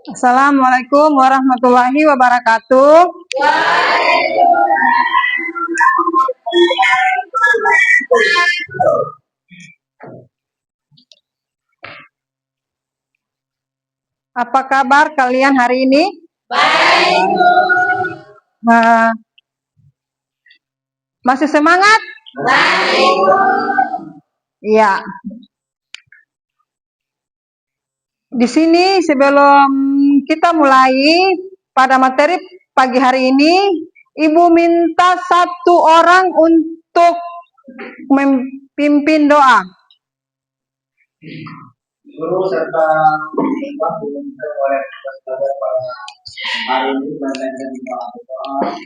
Assalamualaikum warahmatullahi wabarakatuh. Apa kabar kalian hari ini? Baik. Masih semangat? Baik. Iya. Di sini sebelum kita mulai pada materi pagi hari ini, Ibu minta satu orang untuk memimpin doa. Guru serta Bapak diminta oleh pada hari ini menyampaikan doa.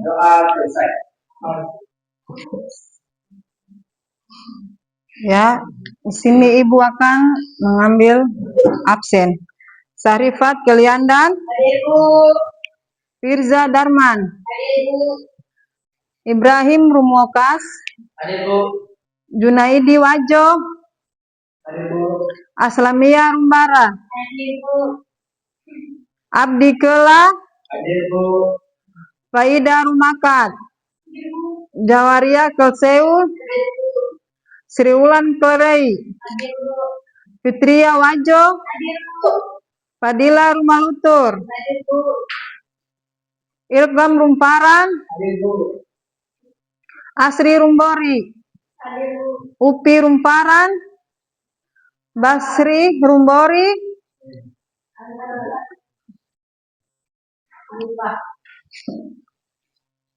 Doa selesai. Ya, di sini Ibu akan mengambil absen. Sarifat Keliandan, Firza Darman, Ibrahim Rumokas, Junaidi Wajo, Aslamia Rumbara, Abdi Kela, Faida Rumakat, Jawaria Kelseu, Sri Wulan Korei, Fitria Wajo, Fadila Rumalutur, Ilgam Rumparan, Asri Rumbori, Upi Rumparan, Basri Rumbori,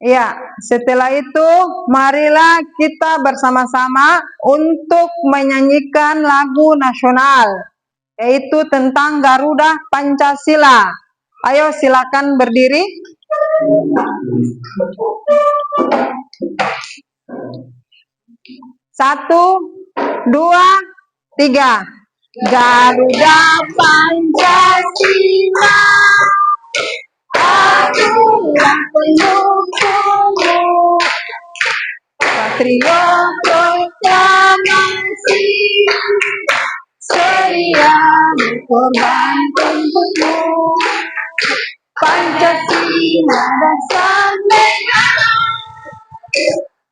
ya, setelah itu marilah kita bersama-sama untuk menyanyikan lagu nasional, yaitu tentang Garuda Pancasila. Ayo silakan berdiri. Satu, dua, tiga. Garuda Pancasila, akulah pendukungmu, patriot proklamasi, sedia berkorban untukmu. Pancasila dasar negara,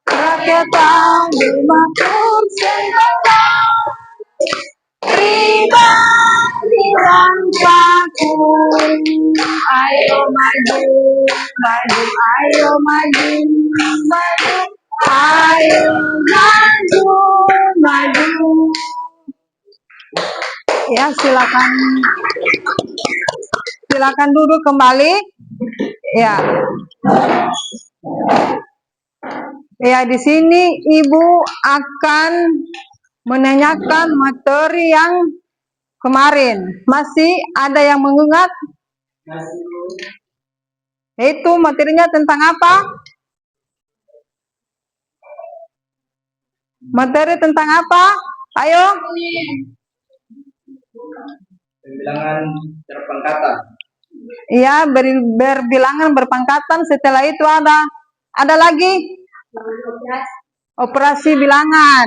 rakyat adil makmur sejahtera, pribadi bangsaku. Ayo maju, maju, ayo maju, maju, ayo maju, maju. Ya, silakan duduk kembali. Ya. Ya, di sini Ibu akan menanyakan materi yang kemarin. Masih ada yang mengingat? Itu materinya tentang apa? Materi tentang apa? Ayo. Bilangan berpangkatan. Iya, berbilangan berpangkatan. Setelah itu ada lagi operasi bilangan.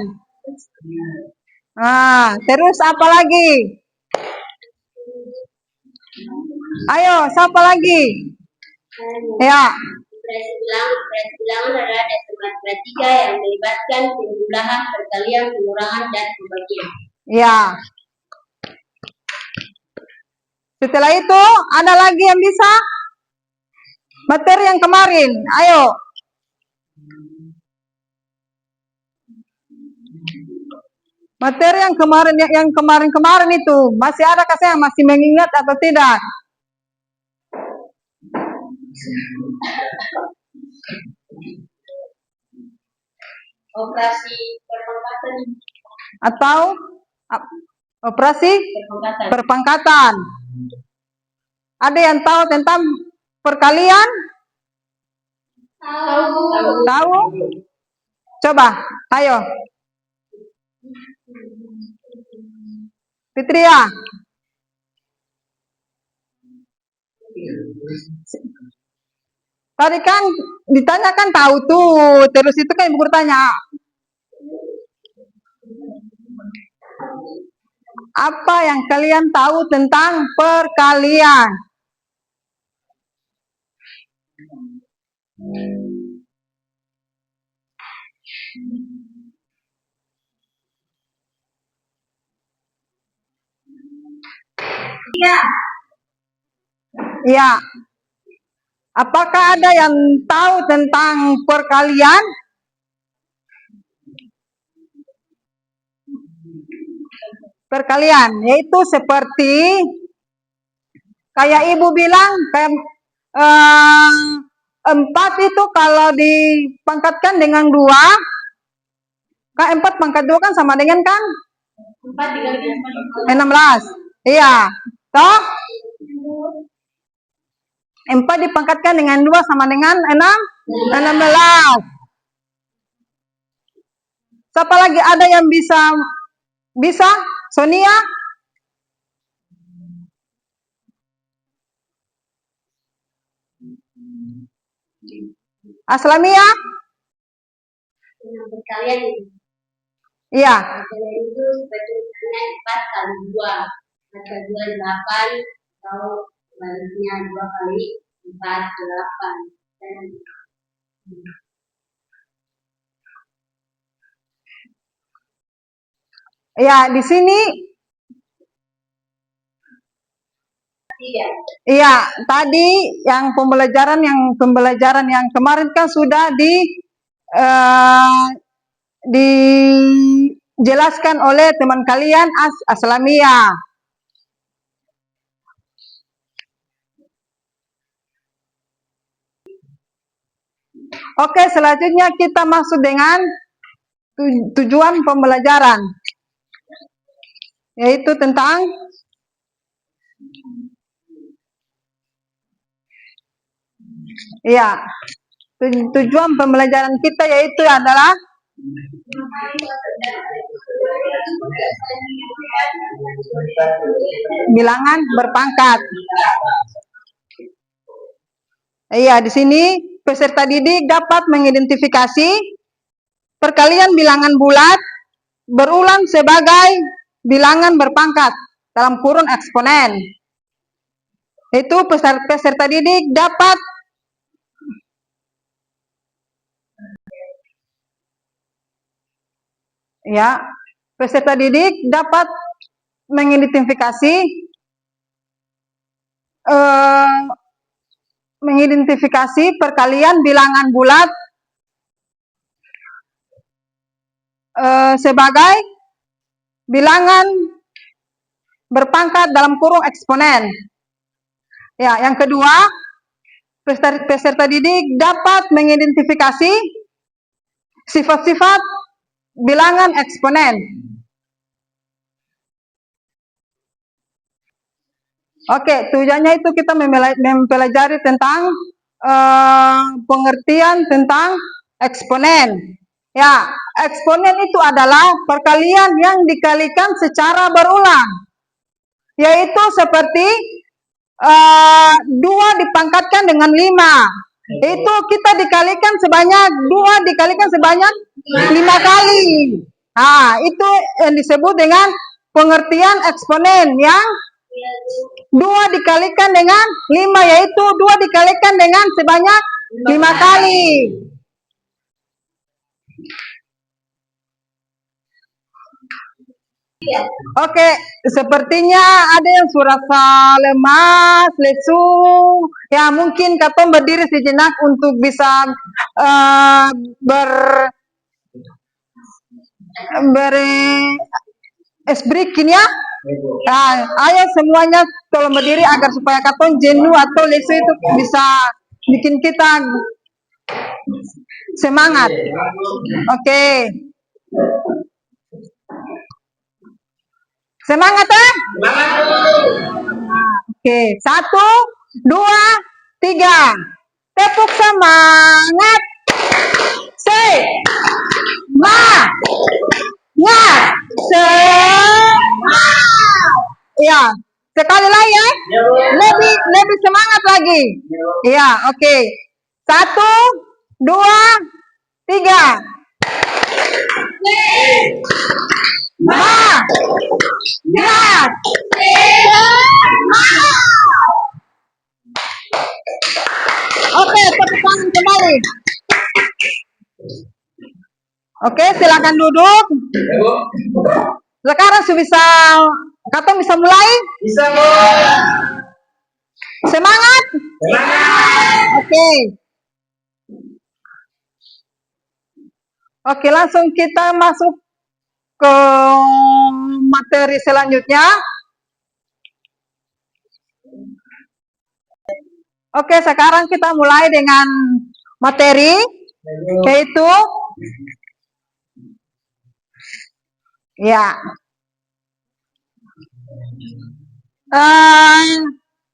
Nah, terus apa lagi? Ayo, siapa lagi? Ya. Operasi bilangan adalah dasar matematika yang melibatkan penjumlahan, perkalian, pengurangan, dan pembagian. Ya. Setelah itu ada lagi yang bisa? Materi yang kemarin, ayo. Materi yang kemarin itu masih ada kasih yang masih mengingat atau tidak? Operasi perpangkatan. Atau operasi Perpangkatan. perpangkatan? Ada yang tahu tentang perkalian? Tahu? Coba, ayo. Fitria. Tadi kan ditanyakan tahu tuh, terus itu kan ibu bertanya, apa yang kalian tahu tentang perkalian? Iya. Iya. Apakah ada yang tahu tentang perkalian? Perkalian, yaitu seperti kayak ibu bilang, kayak 4 itu kalau dipangkatkan dengan 2, kan 4 pangkat 2 kan sama dengan kan 4 dikali 16. Iya. Toh 4 dipangkatkan dengan 2 sama dengan 16. Siapa lagi ada yang bisa? Sonia? Aslamia? Perkalian itu. Iya. Perkalian itu sebenarnya 4 kali 2. 4 kali 2 8, atau baliknya 2 kali 4 8. Dan Ya, di sini 3. iya, tadi yang pembelajaran yang kemarin kan sudah dijelaskan oleh teman kalian Aslamia. Oke, selanjutnya kita masuk dengan tujuan pembelajaran, yaitu tentang tujuan pembelajaran kita yaitu adalah bilangan berpangkat. Iya, di sini peserta didik dapat mengidentifikasi perkalian bilangan bulat berulang sebagai bilangan berpangkat dalam kurun eksponen. Itu peserta didik dapat mengidentifikasi perkalian bilangan bulat sebagai bilangan berpangkat dalam kurung eksponen. Ya, yang kedua, peserta didik dapat mengidentifikasi sifat-sifat bilangan eksponen. Oke, tujuannya itu kita mempelajari tentang pengertian tentang eksponen. Ya, eksponen itu adalah perkalian yang dikalikan secara berulang, yaitu seperti 2 dipangkatkan dengan 5. Itu kita dikalikan sebanyak 2 dikalikan sebanyak 5 kali. Nah, itu yang disebut dengan pengertian eksponen yang 2 dikalikan dengan 5, yaitu 2 dikalikan dengan sebanyak 5 kali. Oke, sepertinya ada yang surasa lemas, lesu. Ya, mungkin Katom berdiri sejenak untuk bisa breaking ya. Ibu. Nah, ayo semuanya tolong berdiri agar supaya katon jenuh atau lesu itu bisa bikin kita semangat. Oke. Semangat ya? Oke, 1, 2, 3. Tepuk semangat. Semangat. Semangat. Ya, sekali lagi ya. Lebih semangat lagi. Iya, oke. 1, 2, 3. Semangat. Oke, tepuk tangan kembali. Oke, silakan duduk. Ibu. Sekarang katong bisa mulai. Bisa, Bu. Semangat. Oke. Oke, langsung kita masuk ke materi selanjutnya. Oke, sekarang kita mulai dengan materi, yaitu ya.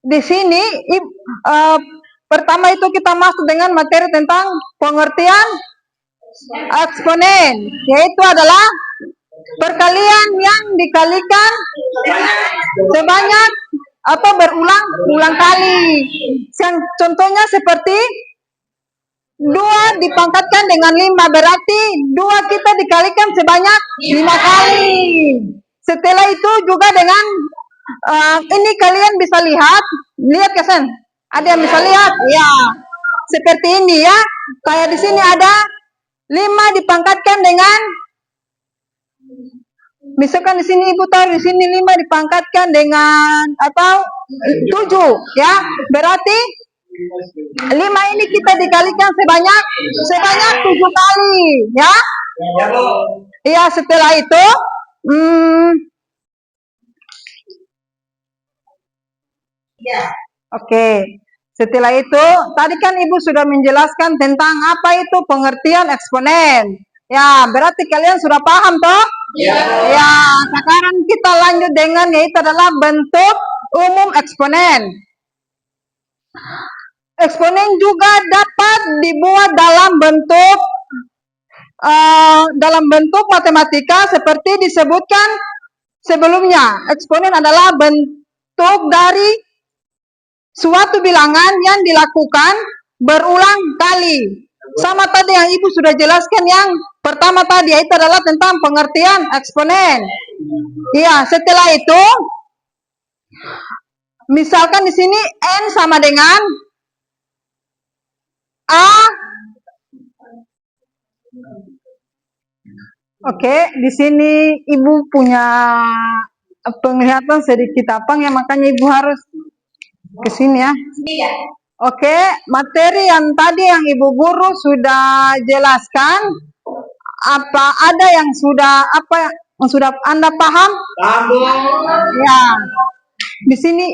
Di sini pertama itu kita masuk dengan materi tentang pengertian eksponen, yaitu adalah perkalian yang dikalikan sebanyak atau berulang kali. Yang contohnya seperti 2 dipangkatkan dengan 5, berarti 2 kita dikalikan sebanyak 5 kali. Setelah itu juga dengan ini kalian bisa lihat Kesen? Ada yang bisa lihat? Ya, seperti ini ya. Kayak di sini ada 5 dipangkatkan dengan, misalkan di sini ibu tahu di sini 5 dipangkatkan dengan atau 7 ya. Berarti 5 ini kita dikalikan sebanyak 7 kali ya. Iya, setelah itu oke. Setelah itu tadi kan ibu sudah menjelaskan tentang apa itu pengertian eksponen. Ya, berarti kalian sudah paham toh? Ya, sekarang kita lanjut dengan yaitu adalah bentuk umum eksponen. Eksponen juga dapat dibuat dalam bentuk matematika seperti disebutkan sebelumnya. Eksponen adalah bentuk dari suatu bilangan yang dilakukan berulang kali. Sama tadi yang ibu sudah jelaskan yang pertama tadi, itu adalah tentang pengertian eksponen. Iya, setelah itu misalkan di sini n sama dengan a. Oke, di sini ibu punya penglihatan sedikit apang ya, makanya ibu harus ke sini ya. Oke, materi yang tadi yang ibu guru sudah jelaskan, ada yang sudah Anda paham? Paham, Bu. Ya. Di sini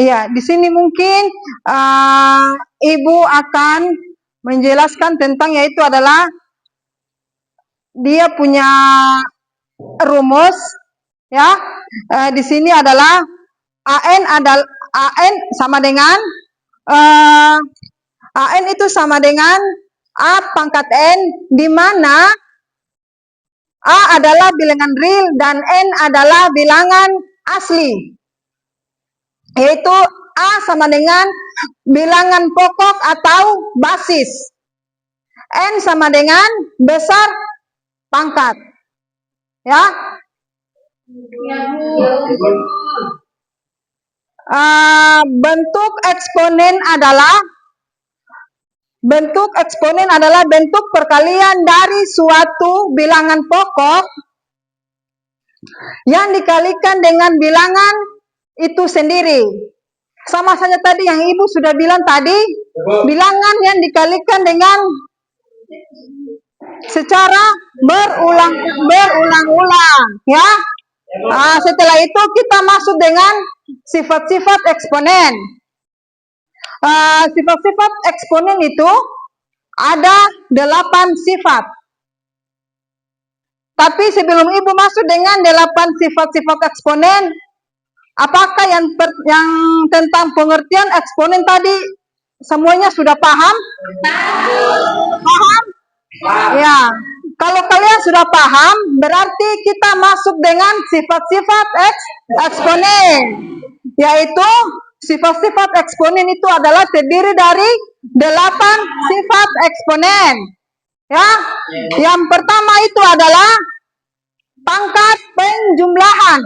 iya, di sini mungkin ibu akan menjelaskan tentang yaitu adalah dia punya rumus ya. Di sini adalah AN sama dengan AN itu sama dengan A pangkat N, di mana A adalah bilangan real dan N adalah bilangan asli. Yaitu A sama dengan bilangan pokok atau basis. N sama dengan besar pangkat. Ya. Bentuk eksponen adalah bentuk perkalian dari suatu bilangan pokok yang dikalikan dengan bilangan itu sendiri. Sama saja tadi yang ibu sudah bilang tadi, bilangan yang dikalikan dengan secara berulang-ulang, ya. Setelah itu kita masuk dengan sifat-sifat eksponen. Sifat-sifat eksponen itu ada 8 sifat. Tapi sebelum Ibu masuk dengan 8 sifat-sifat eksponen, apakah yang tentang pengertian eksponen tadi semuanya sudah paham? Paham? Ya. Kalau kalian sudah paham, berarti kita masuk dengan sifat-sifat eksponen. Yaitu sifat-sifat eksponen itu adalah terdiri dari 8 sifat eksponen. Ya. Yang pertama itu adalah pangkat penjumlahan.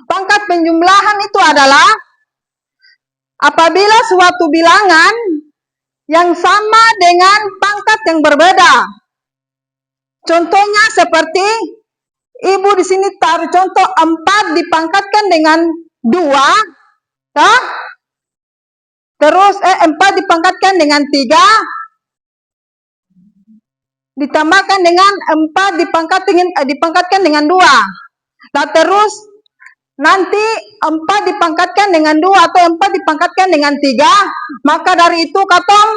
Pangkat penjumlahan itu adalah apabila suatu bilangan yang sama dengan pangkat yang berbeda. Contohnya seperti Ibu di sini taruh contoh 4 dipangkatkan dengan 2, ya? Terus 4 dipangkatkan dengan 3, ditambahkan dengan 4 dipangkatkan dengan 2. Nah, terus nanti 4 dipangkatkan dengan 2 atau 4 dipangkatkan dengan 3, maka dari itu katong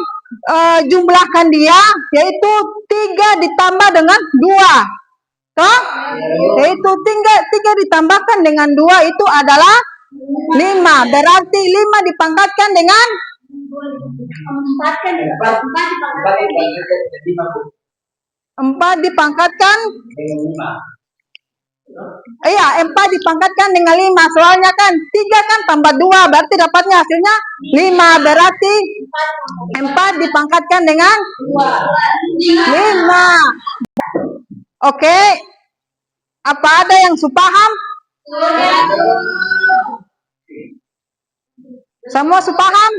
jumlahkan dia, yaitu 3 ditambah dengan 2. Toh? Yaitu 3 ditambahkan dengan 2 itu adalah 5. Berarti 5 dipangkatkan dengan 4 dipangkatkan. Iya, 4 dipangkatkan dengan 5. Soalnya kan 3 kan tambah 2, berarti dapatnya hasilnya 5. Berarti 4 dipangkatkan dengan 5. Oke. Apa ada yang supaham? Semua supaham?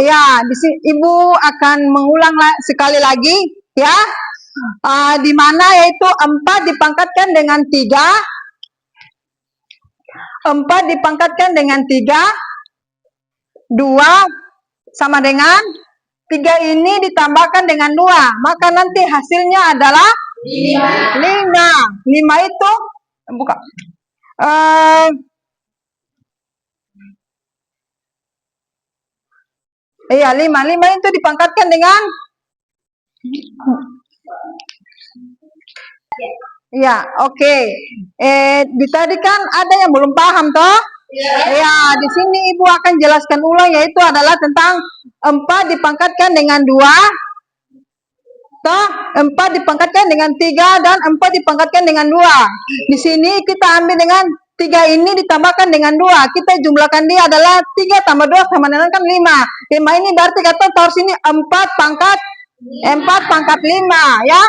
Iya, di sini Ibu akan mengulang sekali lagi, ya. Di mana yaitu 4 dipangkatkan dengan 3. 4 dipangkatkan dengan 3. 2 sama dengan 3 ini ditambahkan dengan 2. Maka nanti hasilnya adalah 5. 5 itu buka. Iya, 5. 5 itu dipangkatkan dengan ya, oke. Tadi kan ada yang belum paham toh? Ya, di sini Ibu akan jelaskan ulang, yaitu adalah tentang 4 dipangkatkan dengan 2. Toh, 4 dipangkatkan dengan 3 dan 4 dipangkatkan dengan 2. Di sini kita ambil dengan 3 ini ditambahkan dengan 2. Kita jumlahkan dia adalah 3 tambah 2 sama dengan kan 5. 5 ini berarti kata taruh sini 4 pangkat 5, ya.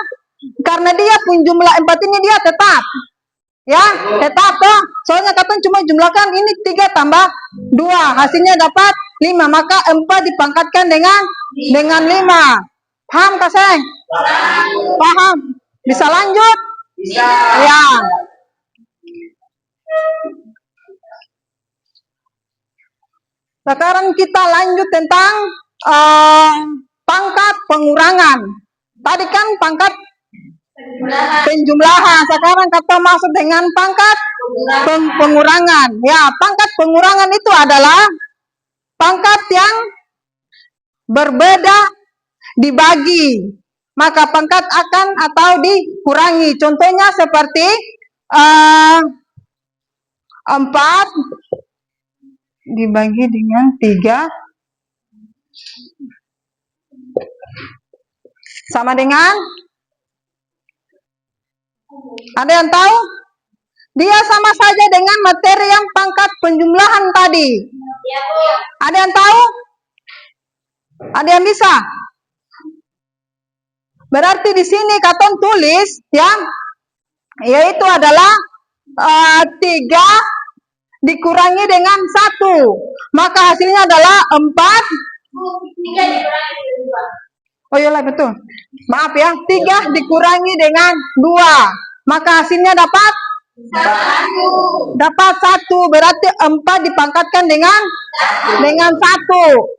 Karena dia pun jumlah 4 ini dia tetap. Ya, tetap toh. Soalnya kata cuma jumlahkan ini 3 tambah 2, hasilnya dapat 5. Maka 4 dipangkatkan dengan 5. Paham Kaseng? Paham. Bisa lanjut? Bisa. Ya. Sekarang kita lanjut tentang pangkat pengurangan. Tadi kan pangkat penjumlahan. Sekarang kita masuk dengan pangkat pengurangan. Ya, pangkat pengurangan itu adalah pangkat yang berbeda dibagi. Maka pangkat akan atau dikurangi. Contohnya seperti 4 dibagi dengan 3 sama dengan, ada yang tahu? Dia sama saja dengan materi yang pangkat penjumlahan tadi. Ada yang tahu? Ada yang bisa? Berarti di sini katon tulis ya, yaitu adalah 3 dikurangi dengan 1. Maka hasilnya adalah 4. 3 dikurangi dengan 2. Oh iyalah betul. Maaf ya, 3 dikurangi dengan 2. Maka hasilnya dapat 1. Dapat 1. Berarti 4 dipangkatkan dengan 1.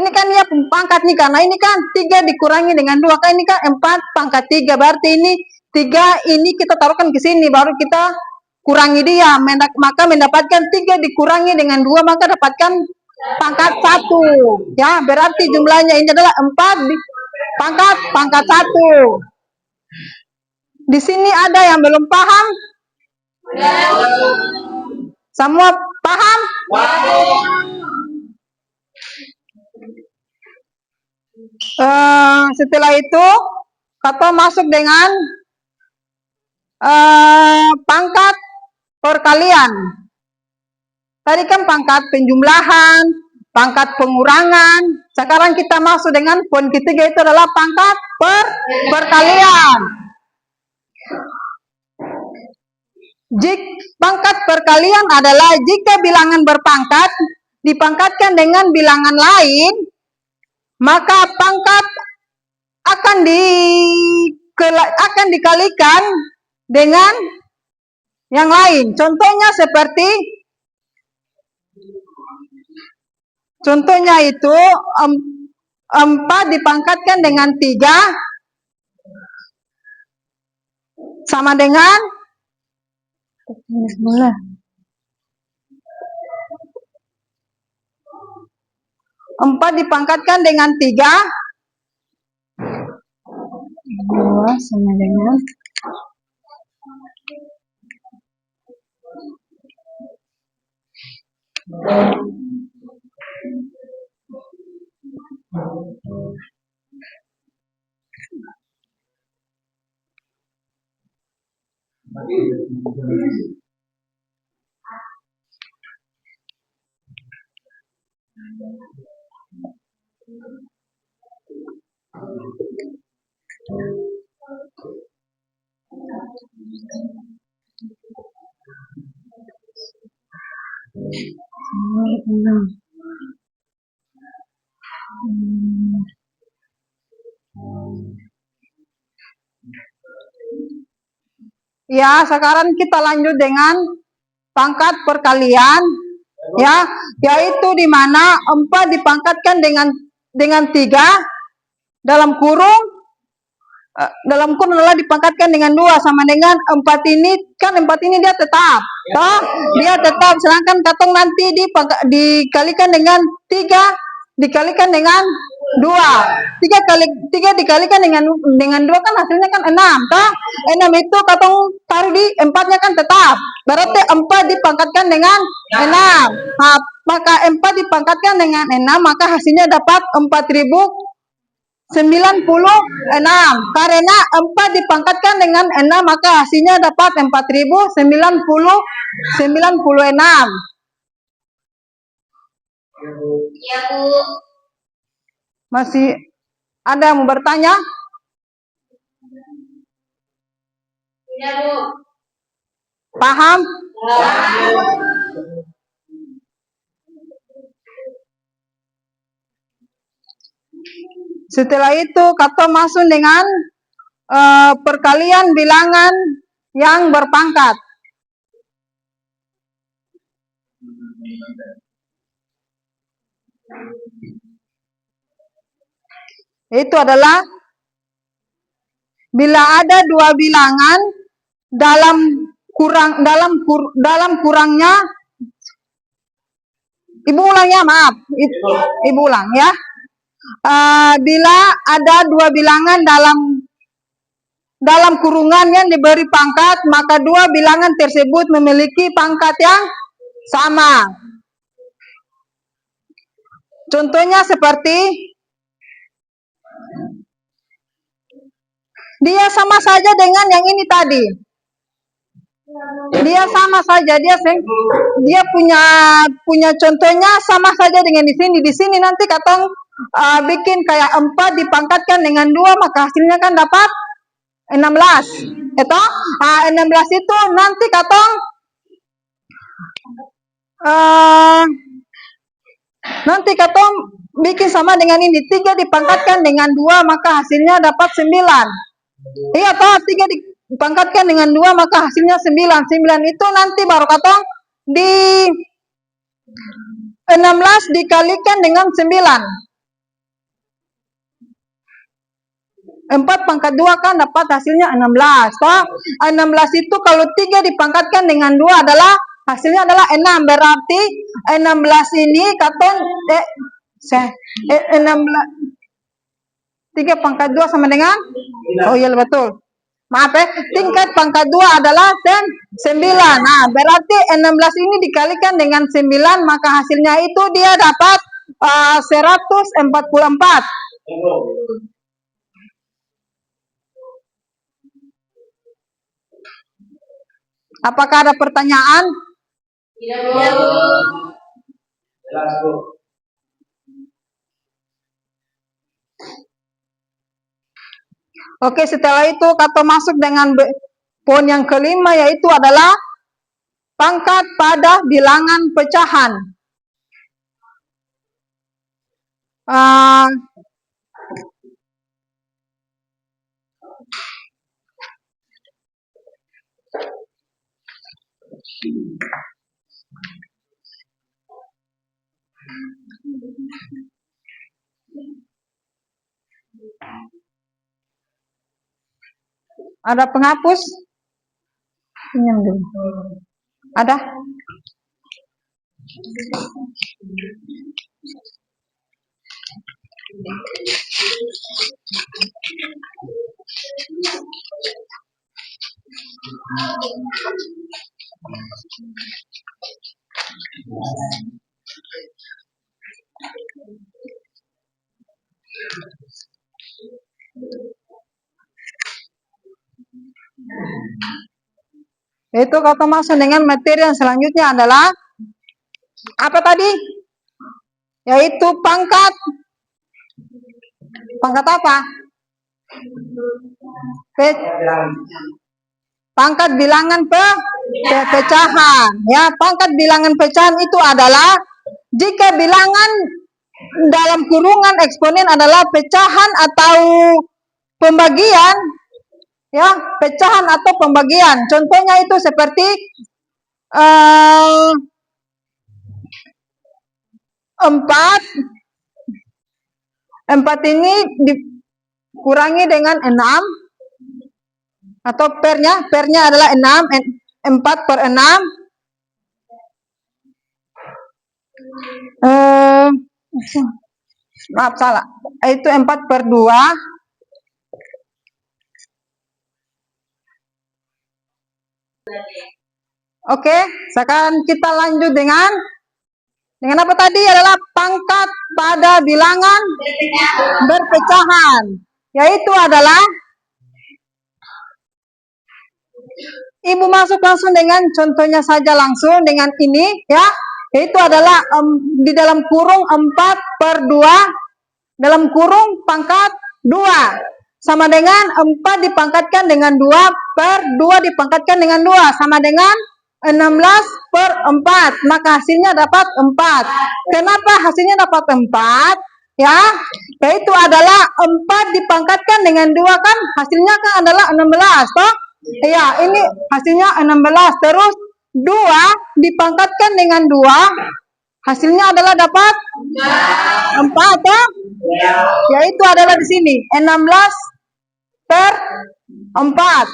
Ini kan dia pangkat nih, karena ini kan 3 dikurangi dengan 2, kan ini kan 4 pangkat 3, berarti ini 3 ini kita taruhkan ke sini, baru kita kurangi dia, maka mendapatkan 3 dikurangi dengan 2, maka dapatkan pangkat 1. Ya, berarti jumlahnya ini adalah 4 di pangkat 1. Di sini ada yang belum paham? Semua paham? Setelah itu kita masuk dengan pangkat perkalian. Tadi kan pangkat penjumlahan, pangkat pengurangan. Sekarang kita masuk dengan poin ketiga, itu adalah pangkat perkalian. Pangkat perkalian adalah jika bilangan berpangkat dipangkatkan dengan bilangan lain, maka pangkat akan dikalikan dengan yang lain. Contohnya itu 4 dipangkatkan dengan 3 sama dengan 4 dipangkatkan dengan 3 2 sama dengan Ya, sekarang kita lanjut dengan pangkat perkalian, ya, yaitu di mana 4 dipangkatkan dengan 3 dalam kurung adalah dipangkatkan dengan 2 sama dengan 4 ini, kan 4 ini dia tetap, toh? Dia tetap, sedangkan katong nanti dikalikan dengan 3 dikalikan dengan 2. 3 dikalikan dengan 2 kan hasilnya kan 6, toh? 6 itu katong taruh di 4-nya kan tetap. Berarti 4 dipangkatkan dengan 6. Nah, maka 4 dipangkatkan dengan 6, maka hasilnya dapat 4096. Karena 4 dipangkatkan dengan 6, maka hasilnya dapat 4096. Ya, Bu. Masih ada yang mau bertanya? Tidak, Bu. Paham? Setelah itu kata masuk dengan perkalian bilangan yang berpangkat. Itu adalah bila ada 2 bilangan dalam kurangnya, ibu ulang ya, maaf, ibu ulang ya. Bila ada 2 bilangan dalam kurungan yang diberi pangkat, maka 2 bilangan tersebut memiliki pangkat yang sama. Contohnya seperti dia sama saja dengan yang ini tadi. Dia sama saja, dia punya contohnya sama saja dengan di sini. Di sini nanti katong bikin kayak 4 dipangkatkan dengan 2, maka hasilnya kan dapat 16. Itu 16 itu nanti katong bikin sama dengan ini. 3 dipangkatkan dengan 2, maka hasilnya dapat 9. Iya toh, 3 dipangkatkan dengan 2, maka hasilnya 9. 9 itu nanti baru katong di 16 dikalikan dengan 9. 4 pangkat 2 kan dapat hasilnya 16. Toh 16 itu kalau 3 dipangkatkan dengan 2 adalah hasilnya adalah 6. Berarti 16 ini katon 16 3 pangkat 2 sama dengan, oh iya betul. Maaf ya, tingkat pangkat 2 adalah 9. Nah, berarti 16 ini dikalikan dengan 9, maka hasilnya itu dia dapat 144. Apakah ada pertanyaan? Tidak. Jelas, Bu. Oke, setelah itu kata masuk dengan poin yang kelima, yaitu adalah pangkat pada bilangan pecahan. Ada penghapus? Pinjam dulu. Ada? Itu kata masuk dengan materi yang selanjutnya adalah apa tadi? Yaitu pangkat apa? Pangkat bilangan pecahan. Ya, pangkat bilangan pecahan itu adalah jika bilangan dalam kurungan eksponen adalah pecahan atau pembagian, ya, pecahan atau pembagian. Contohnya itu seperti 4 ini dikurangi dengan 6, atau pernya adalah 6, 4 per 6. Maaf, salah. Itu 4 per 2. Oke, sekarang kita lanjut dengan apa tadi? Adalah pangkat pada bilangan berpecahan. Yaitu adalah Ibu masuk langsung dengan contohnya saja langsung dengan ini, ya. Yaitu adalah di dalam kurung 4 per 2 dalam kurung pangkat 2 sama dengan 4 dipangkatkan dengan 2 per 2 dipangkatkan dengan 2 sama dengan 16 per 4. Maka hasilnya dapat 4. Kenapa hasilnya dapat 4? Ya, yaitu adalah 4 dipangkatkan dengan 2 kan hasilnya kan adalah 16, toh? Ya, ini hasilnya 16. Terus 2 dipangkatkan dengan 2 hasilnya adalah dapat 4, toh? Yaitu adalah di sini 16 per 4.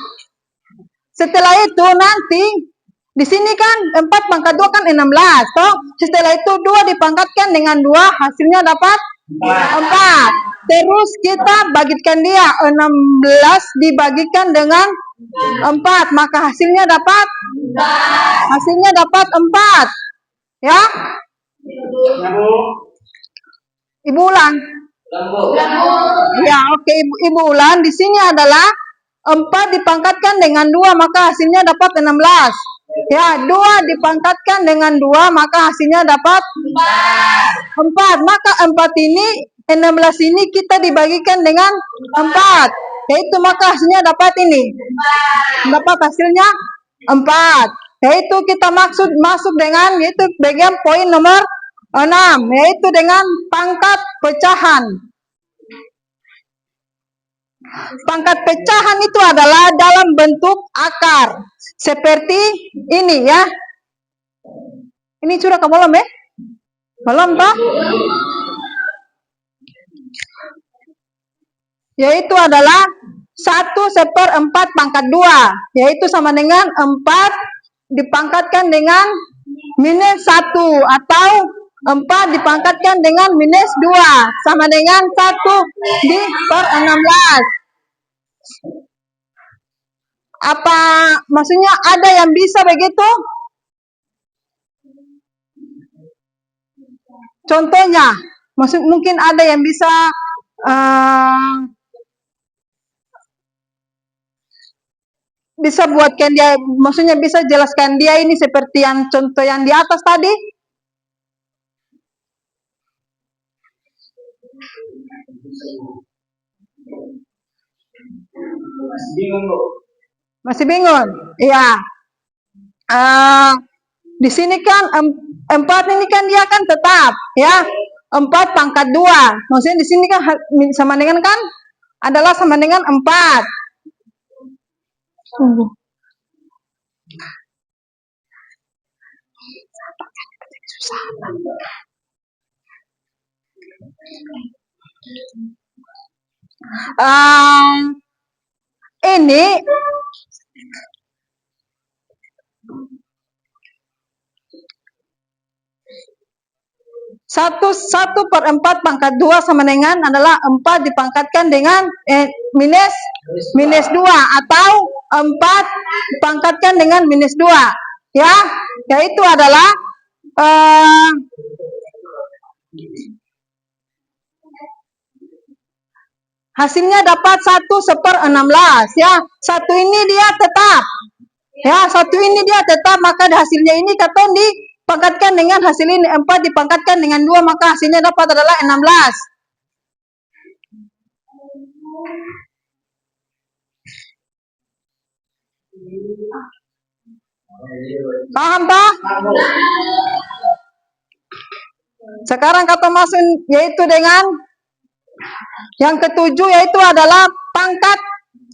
Setelah itu nanti di sini kan 4 pangkat 2 kan 16, toh? Setelah itu 2 dipangkatkan dengan 2 hasilnya dapat 4. Terus kita bagikan dia 16 dibagikan dengan 4, maka hasilnya dapat 4. Ya? Ibu ulang. Ya, oke, Ibu ulang. Di sini adalah 4 dipangkatkan dengan 2 maka hasilnya dapat 16. Ya, 2 dipangkatkan dengan 2 maka hasilnya dapat 4. Maka 4 ini 16 ini kita dibagikan dengan 4. Yaitu maka hasilnya dapat ini. Dapat hasilnya 4. Yaitu kita masuk dengan yaitu bagian poin nomor 6, yaitu dengan pangkat pecahan. Pangkat pecahan itu adalah dalam bentuk akar. Seperti ini, ya. Ini sudah ke belum, ya? Belum, toh? yaitu adalah 1/4 pangkat 2, yaitu sama dengan 4 dipangkatkan dengan minus 1, atau 4 dipangkatkan dengan minus 2, sama dengan 1/16. Apa maksudnya ada yang bisa begitu? Contohnya, mungkin ada yang bisa bisa buatkan dia, maksudnya bisa jelaskan dia ini seperti yang contoh yang di atas tadi. Masih bingung, Bu? Masih bingung? Iya. Di sini kan 4 ini kan dia kan tetap, ya. 4 pangkat 2. Maksudnya di sini kan sama dengan kan adalah sama dengan 4. Tunggu. Ini 1/4 pangkat 2 sama dengan adalah 4 dipangkatkan dengan minus 2, atau 4 dipangkatkan dengan minus 2, ya, yaitu adalah hasilnya dapat 1/16, ya. 1 ini dia tetap, ya, 1 ini dia tetap, maka hasilnya ini katon dipangkatkan dengan hasil ini 4 dipangkatkan dengan 2, maka hasilnya dapat adalah 16. Paham tak? Sekarang kata masuk yaitu dengan yang ketujuh, yaitu adalah pangkat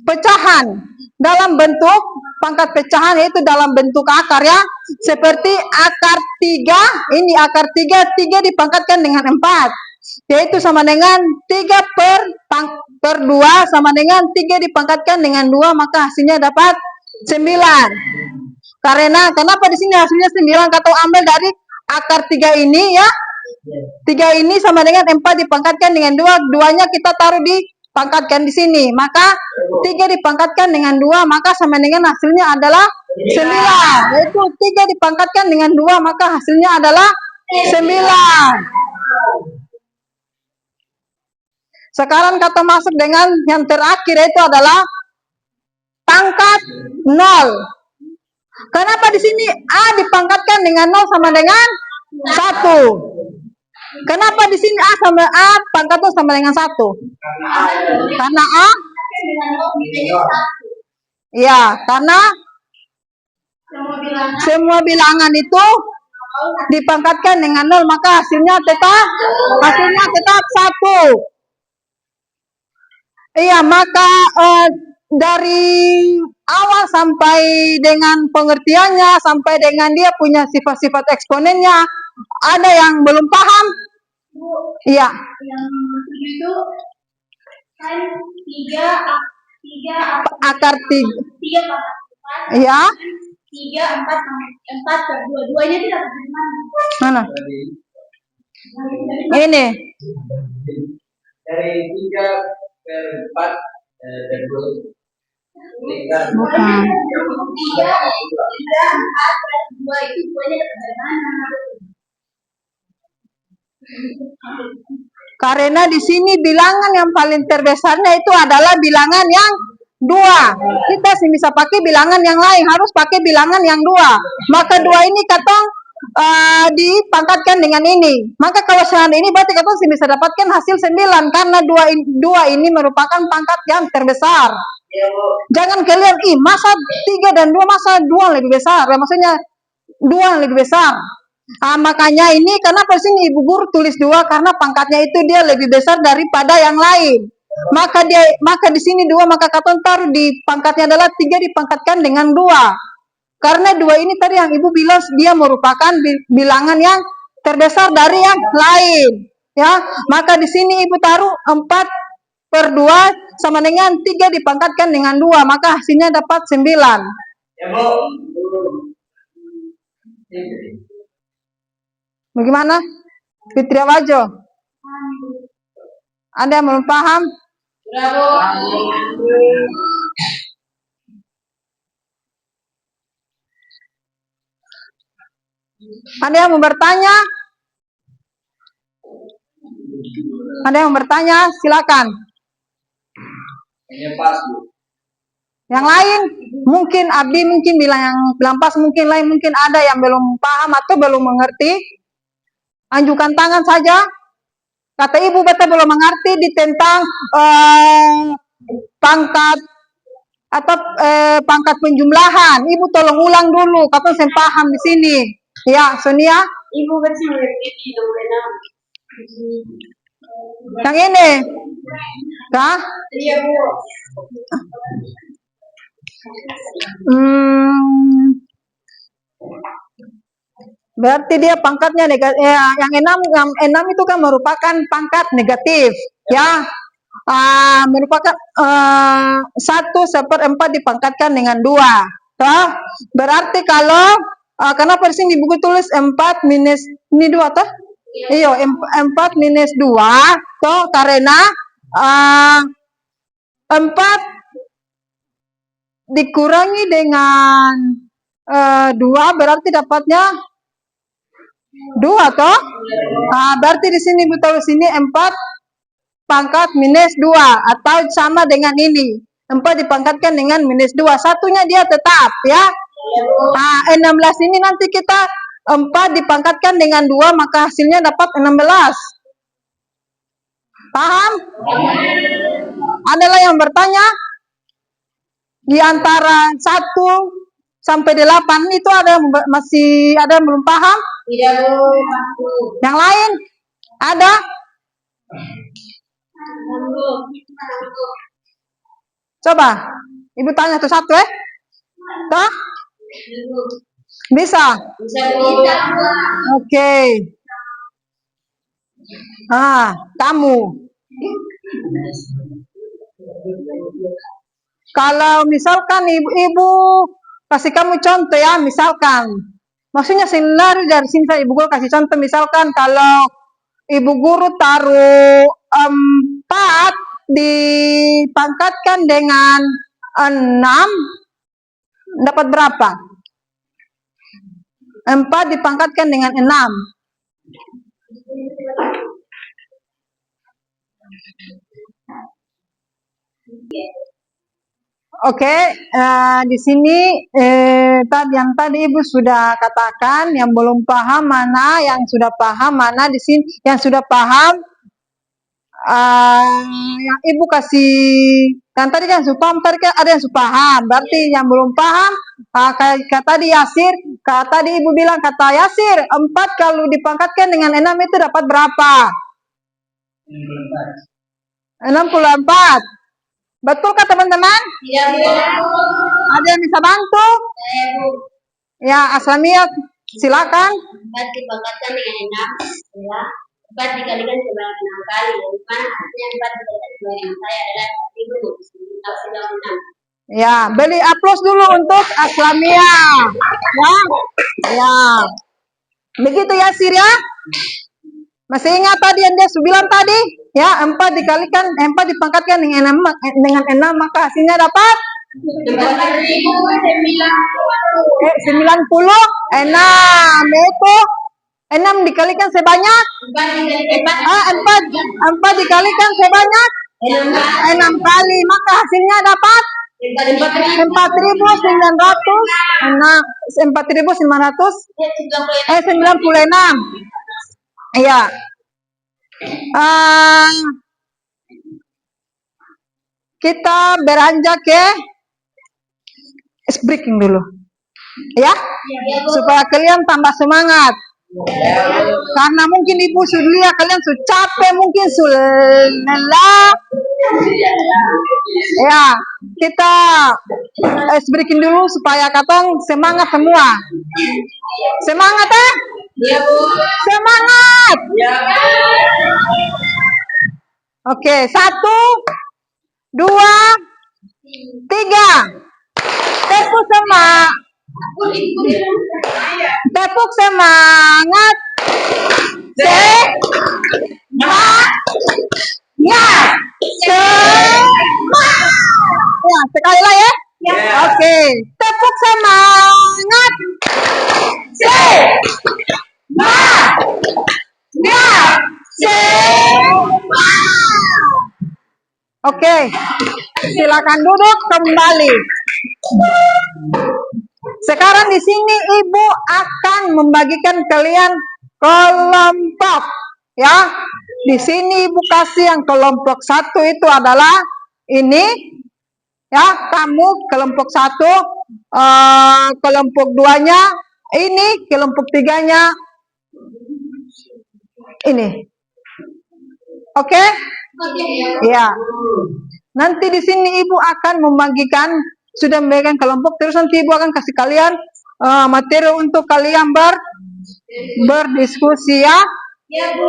pecahan dalam bentuk pangkat pecahan, yaitu dalam bentuk akar, ya, seperti akar 3. Ini akar 3 dipangkatkan dengan 4, yaitu sama dengan 3/2 sama dengan 3 dipangkatkan dengan 2, maka hasilnya dapat 9. Karena kenapa di sini hasilnya 9? Kata ambil dari akar 3 ini, ya. 3 ini sama dengan 4 dipangkatkan dengan 2, 2-nya kita taruh dipangkatkan di sini, maka 3 dipangkatkan dengan 2, maka sama dengan hasilnya adalah 9, yaitu 3 dipangkatkan dengan 2, maka hasilnya adalah 9. Sekarang kata masuk dengan yang terakhir, yaitu adalah pangkat 0. Kenapa di sini A dipangkatkan dengan 0 sama dengan 1? Kenapa di sini A sama A pangkat 0 sama dengan 1? Karena A, ya, karena semua bilangan itu dipangkatkan dengan 0, maka hasilnya tetap 1. Iya, maka dari awal sampai dengan pengertiannya, sampai dengan dia punya sifat-sifat eksponennya, ada yang belum paham? Iya. Yang itu kan 3 Akar 3. 3 Iya. 3 4/2. Duanya tidak dari mana? Mana? Ini. Dari 3/4 dan 2. Bukan. 3 4 dan 2 itu duanya dari mana? Karena di sini bilangan yang paling terbesarnya itu adalah bilangan yang 2. Kita sih bisa pakai bilangan yang lain, harus pakai bilangan yang 2. Maka 2 ini katong dipangkatkan dengan ini. Maka kalau sekarang ini berarti katong sih bisa dapatkan hasil 9, karena 2 ini merupakan pangkat yang terbesar. Jangan kalian, masa 3 dan 2, masa 2 lebih besar. Maksudnya 2 lebih besar. Makanya ini kenapa sini Ibu Guru tulis 2, karena pangkatnya itu dia lebih besar daripada yang lain. Maka di sini 2, maka katon taruh di pangkatnya adalah 3 dipangkatkan dengan 2. Karena 2 ini tadi yang Ibu bilang dia merupakan bilangan yang terbesar dari yang lain, ya. Maka di sini Ibu taruh 4/2 sama dengan 3 dipangkatkan dengan 2, maka hasilnya dapat 9. Ya, Bu. Bagaimana? Fitri Wajo? Ada yang belum paham? Ada yang mau bertanya? Ada yang mau bertanya? Silakan. Ini pas, Bu. Yang lain, mungkin Abi mungkin bilang pas, mungkin lain mungkin ada yang belum paham atau belum mengerti. Anjukkan tangan saja. Kata ibu beta belum mengerti di tentang pangkat atau pangkat penjumlahan. Ibu tolong ulang dulu, kapan saya paham di sini. Ya, Sonia. Ibu bersih mengerti nomor 6. Yang ini. Kah? Iya, Bu. Berarti dia pangkatnya negatif. Yang 6 itu kan merupakan pangkat negatif, ya. Merupakan 1/4 dipangkatkan dengan 2. Toh? Berarti kalau kenapa di sini buku tulis 4 minus ini 2 toh? Iya, 4 minus 2 toh, karena 4 dikurangi dengan 2 berarti dapatnya 2 toh? Berarti di sini betul sini 4 pangkat minus 2 atau sama dengan ini. 4 dipangkatkan dengan minus 2. Satunya dia tetap, ya. 16 ini nanti kita 4 dipangkatkan dengan 2 maka hasilnya dapat 16. Paham? Adalah yang bertanya di antara 1 sampai 8 itu ada yang masih ada yang belum paham? Tidak, Bu. Yang lain? Ada? Coba, Ibu tanya satu-satu ya. Toh? Bisa? Bisa, Bu. Oke. Kamu. Kalau misalkan ibu kasih kamu contoh ya, misalkan. Maksudnya scenario dari sini saya ibu guru kasih contoh, misalkan kalau ibu guru taruh 4 dipangkatkan dengan 6 dapat berapa? 4 dipangkatkan dengan 6. Oke, di sini tadi Ibu sudah katakan yang belum paham mana, yang sudah paham mana. Di sini yang sudah paham yang Ibu kasih, kan tadi kan sudah paham, tadi kan ada yang sudah paham. Berarti yang belum paham kayak tadi Yasir, tadi Ibu bilang kata Yasir 4 kalau dipangkatkan dengan 6 itu dapat berapa? 64. Betul kah teman-teman? Iya, Bu. Ada yang bisa bantu? Saya, Bu. Ya, Aslamiyah, silakan. 4 dipangkatkan dengan 6 ya. 4 dikalikan sebanyak 6 kali. Di mana hasilnya 4 dikalikan sebanyak 6 kali adalah 1096. Ya, beli aplaus dulu untuk Aslamiyah. Ya. Ya. Begitu ya, Sir ya? Masih ingat tadi yang dia bilang tadi? Ya, 4 dipangkatkan dengan 6 maka hasilnya dapat 90. Itu 6 dikalikan sebanyak 4 dikalikan sebanyak 6 kali maka hasilnya dapat 4.996. Iya. Kita beranjak ke ice breaking dulu. Ya? Supaya kalian tambah semangat. Karena mungkin Ibu sudah lihat kalian sudah capek, mungkin sudah lelah. Ya, kita ice breaking dulu supaya katong semangat semua. Semangat ya? Semangat. Oke, 1, dua, tiga. Tepuk semangat. Tepuk semangat. Ya, sekali lagi ya. Ya. Oke, tepuk semangat. Oke, silakan duduk kembali. Sekarang di sini ibu akan membagikan kalian kelompok, ya. Di sini ibu kasih yang kelompok 1 itu adalah ini, ya. Kamu kelompok 1, kelompok 2-nya ini, kelompok 3-nya ini. Oke? Ya. Nanti di sini ibu akan membagikan, sudah memberikan kelompok, terus nanti ibu akan kasih kalian materi untuk kalian berdiskusi, ya. Ya, Bu.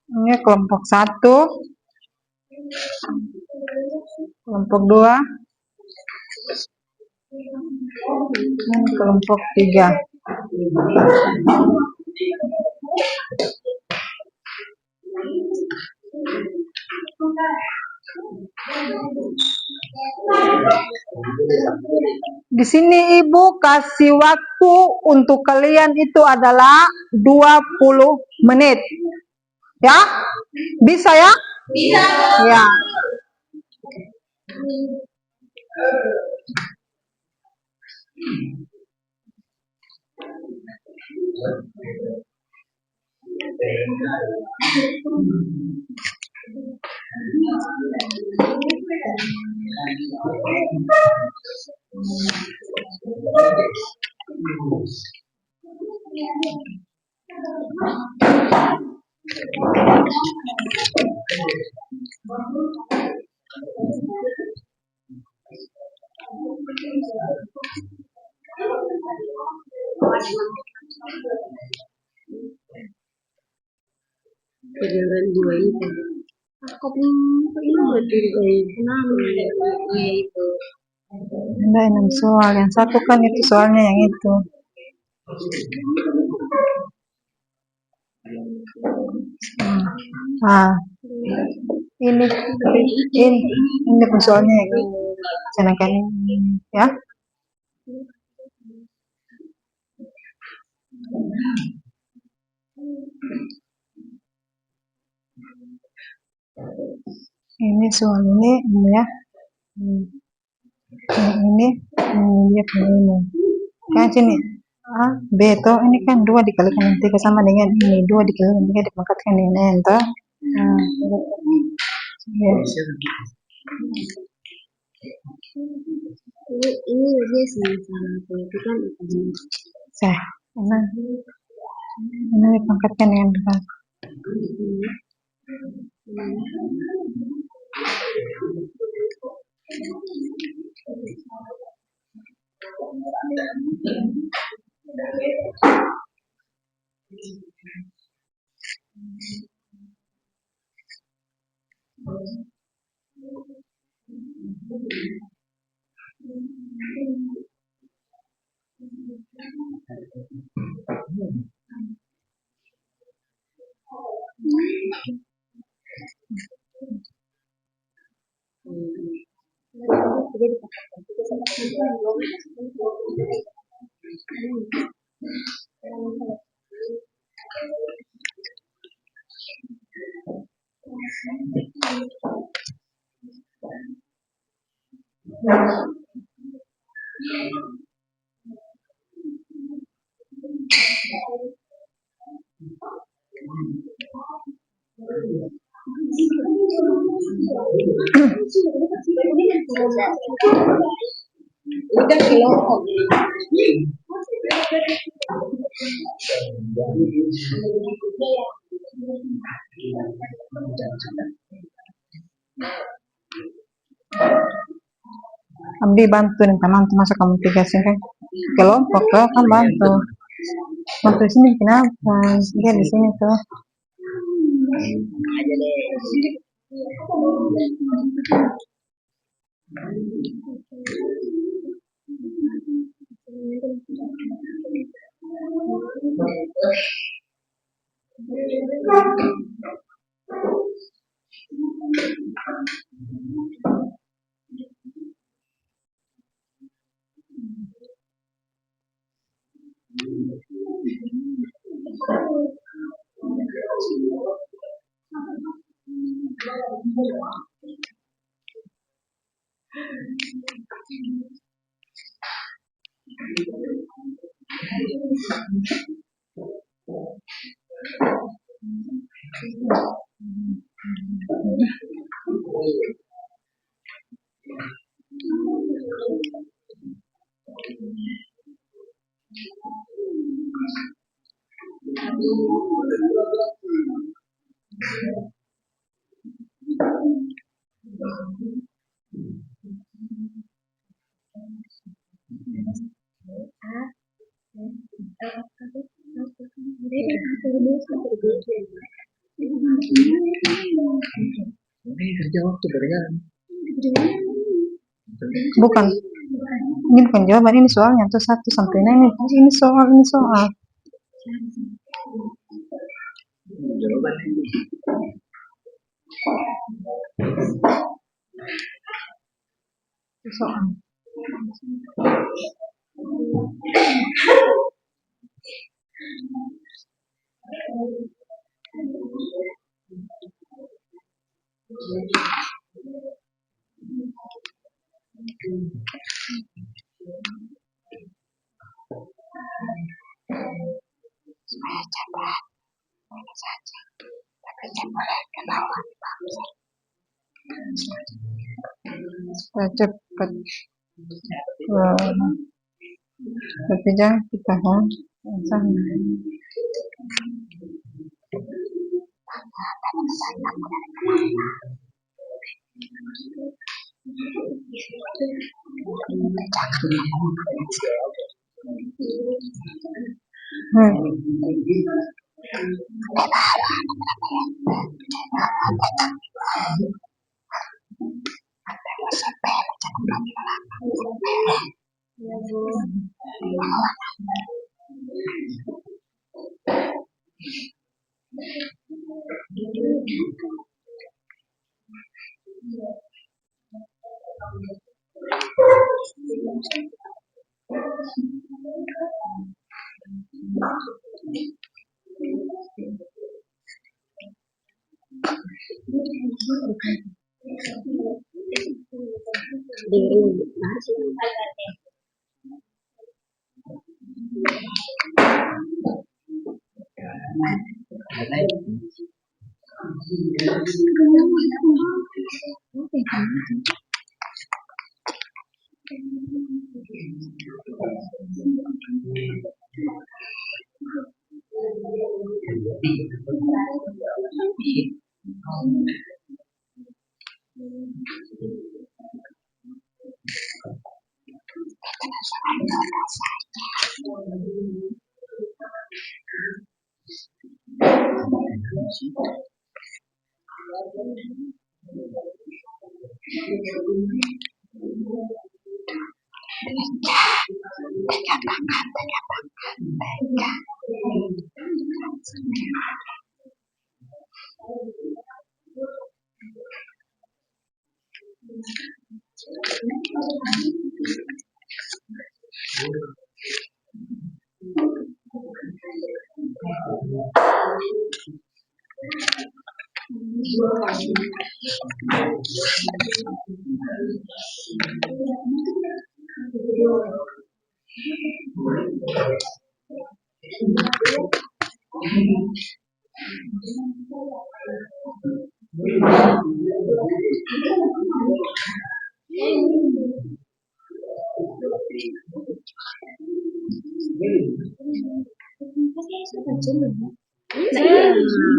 Ini kelompok 1, kelompok 2, dan kelompok 3. Di sini ibu kasih waktu untuk kalian itu adalah 20 menit. Ya? Bisa ya? Bisa. Ya. Kedengaran dua itu. Aku ini berdiri kenapa itu? Ada 6 soal, yang satu kan itu soalnya yang itu. Ini pun soalnya yang ini. Sedangkan ini, ya. Ini soal ini ya. Ini dia ini. Kan sini B toh, ini kan 2 dikalikan dengan 3 sama dengan ini, 2 dikalikan dengan 3 dipangkatkan dengan N toh. Ya. Ini dia sama-sama politikan itu. Sah, ini dipangkatkan dengan 2. Udah kelompok. Abdi bantu nih teman-teman masa kamu tiga sih kan kelompok kan bantu bantu di sini kenapa dia di sini tuh Aja deh. Ini kerja waktu berjalan. bukan ini bukan jawaban ini soalnya tuh 1 sampai 6 ini soal Jawaban ini. soal supaya cepat tapi jangan kita sama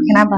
Kenapa?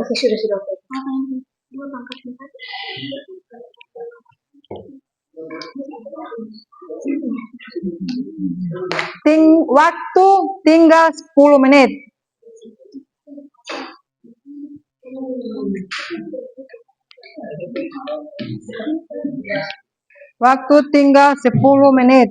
Oke, sudah. Waktu tinggal 10 menit. Waktu tinggal 10 menit.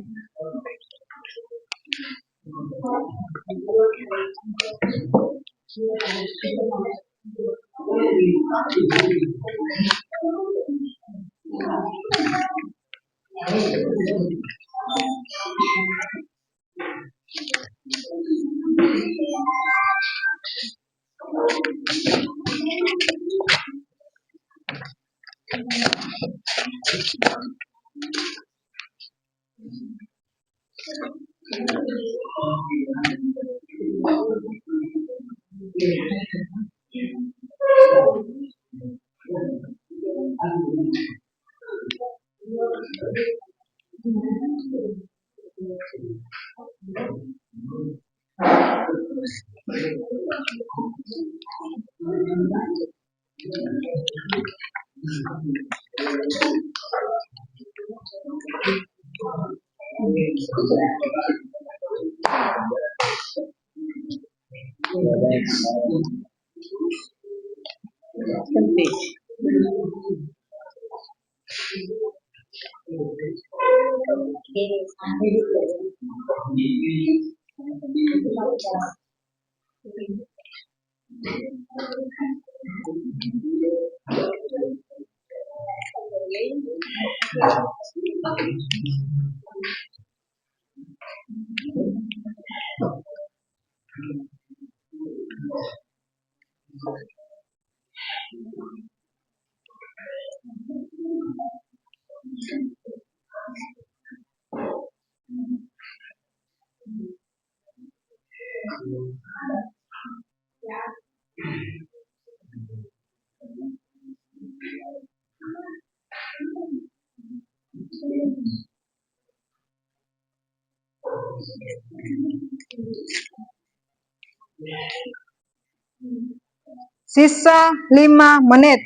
Sisa 5 menit.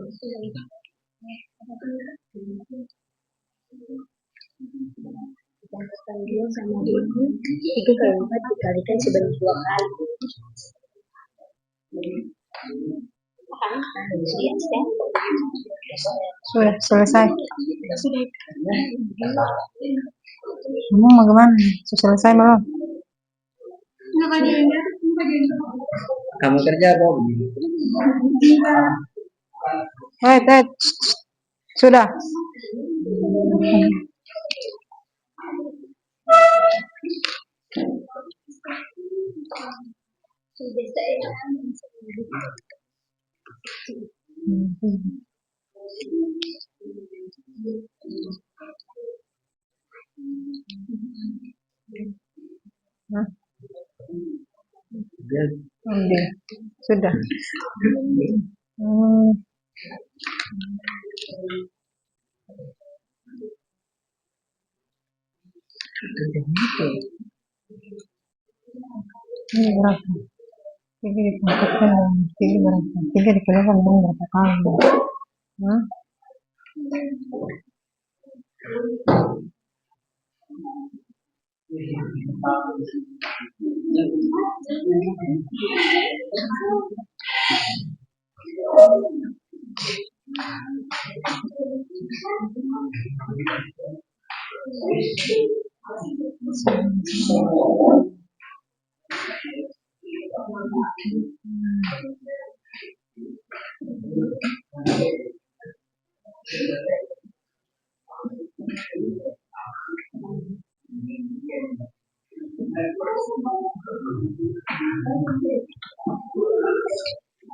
Ditambahkan 2 sama 2. 3 kali 4 dikalikan sebanyak 2 kali. Paham? Sudah selesai. Kamu mau kemana? Sudah selesai belum? Kamu kerja apa? Sudah. Sudah. Ini berapa? 3 dipangkatkan dan 3 berapa? 3 dikalikan dengan berapa kali? Hah?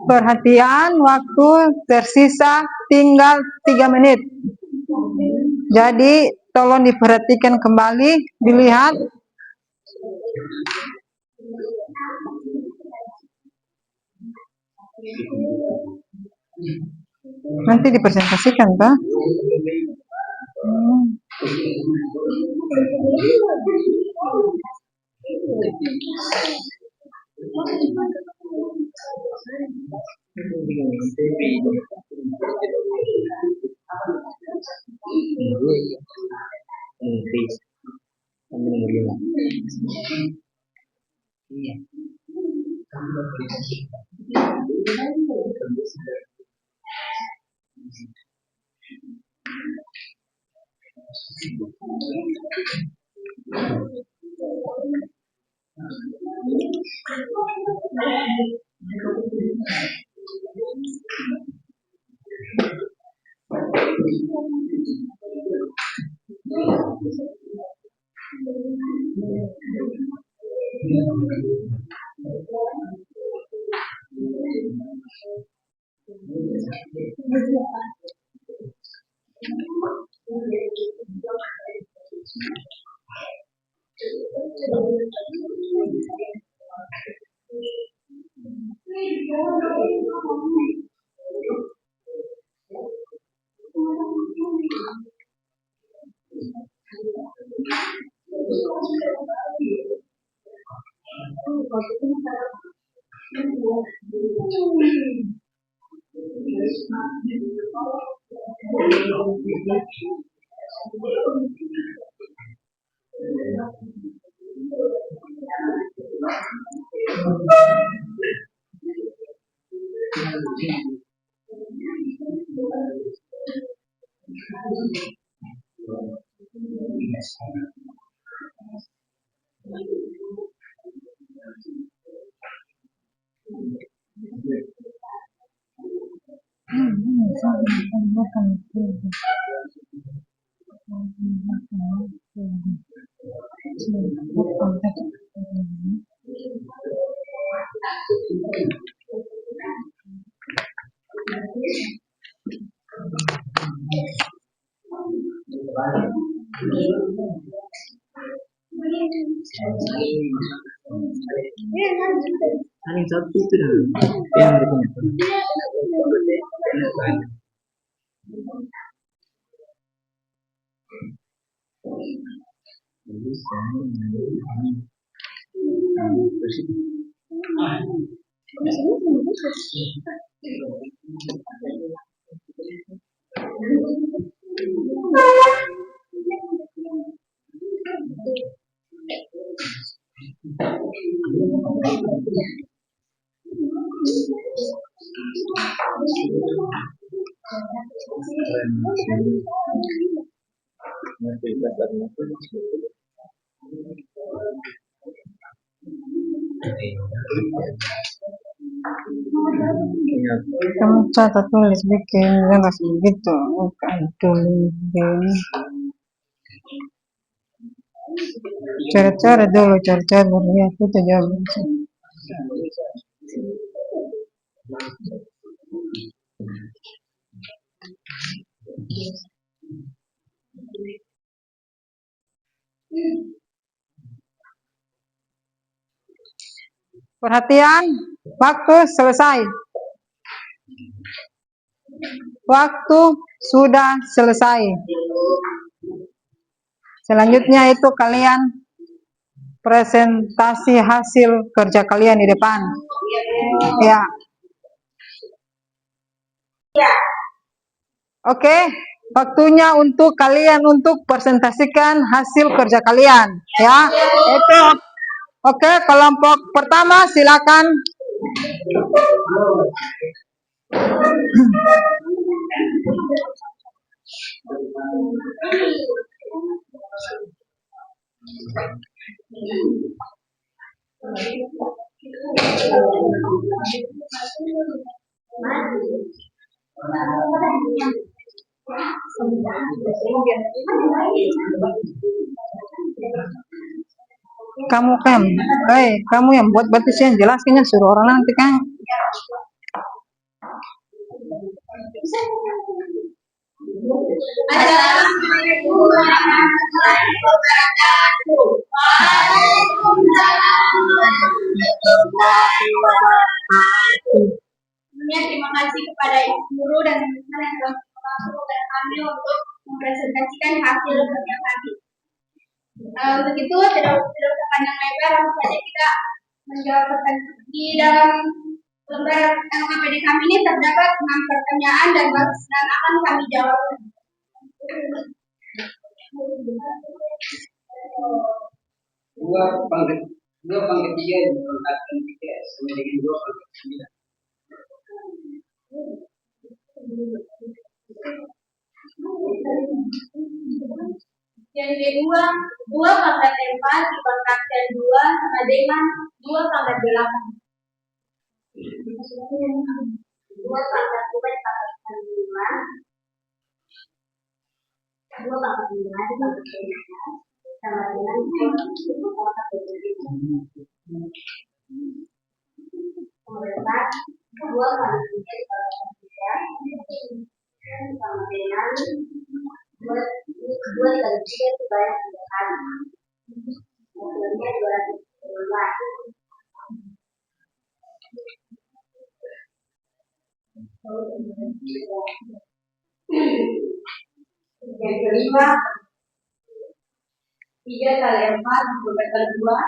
Perhatian, waktu tersisa tinggal 3 menit. Jadi tolong diperhatikan kembali, dilihat. Nanti dipresentasikan, Pak. Paling satu itu dah yang berikutnya. Kamu catat tulis bikin jelas begitu. Bukan tulis begini. Cara-cara dulu, cara-cara dulu ya kita jawab. Perhatian, waktu selesai. Waktu sudah selesai. Selanjutnya itu kalian presentasi hasil kerja kalian di depan. Ya. Oke, waktunya untuk kalian untuk presentasikan hasil kerja kalian. Ya, itu. Oke, kelompok pertama silakan. Kamu kan, kamu yang buat berarti sih yang jelaskannya suruh orang nanti kan. Assalamualaikum warahmatullahi wabarakatuh. Waalaikumsalam warahmatullahi wabarakatuh. Terima kasih kepada ibu guru dan teman-teman yang telah membantu kepada kami untuk mempresentasikan hasil kerja kami. Untuk itu tidak usah panjang lebar, langsung saja kita menjawab pertanyaan. Di dalam lembar LKPD kami ini terdapat 6 pertanyaan dan akan kami jawab. Dua pangkat tiga pangkat tiga sama dengan 2/9. Yang kedua, 2/4 dipangkatkan 2 sama dengan 2/8. 2/5 dipangkatkan 5. 2/5 sama dengan 2/5. Kemudian 2 kali 3 dipangkatkan 3 sama dengan 2 kali 3 sebanyak 3 kali. Hasilnya 215. Yang kelima, 3 kali 4 dikumpulkan 2.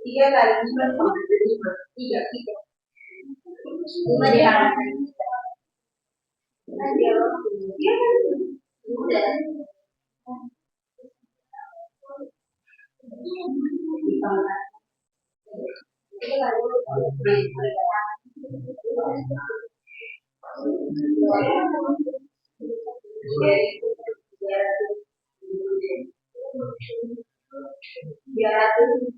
Tiga kali 5 sama dengan 5. 5 dipangkatkan 300.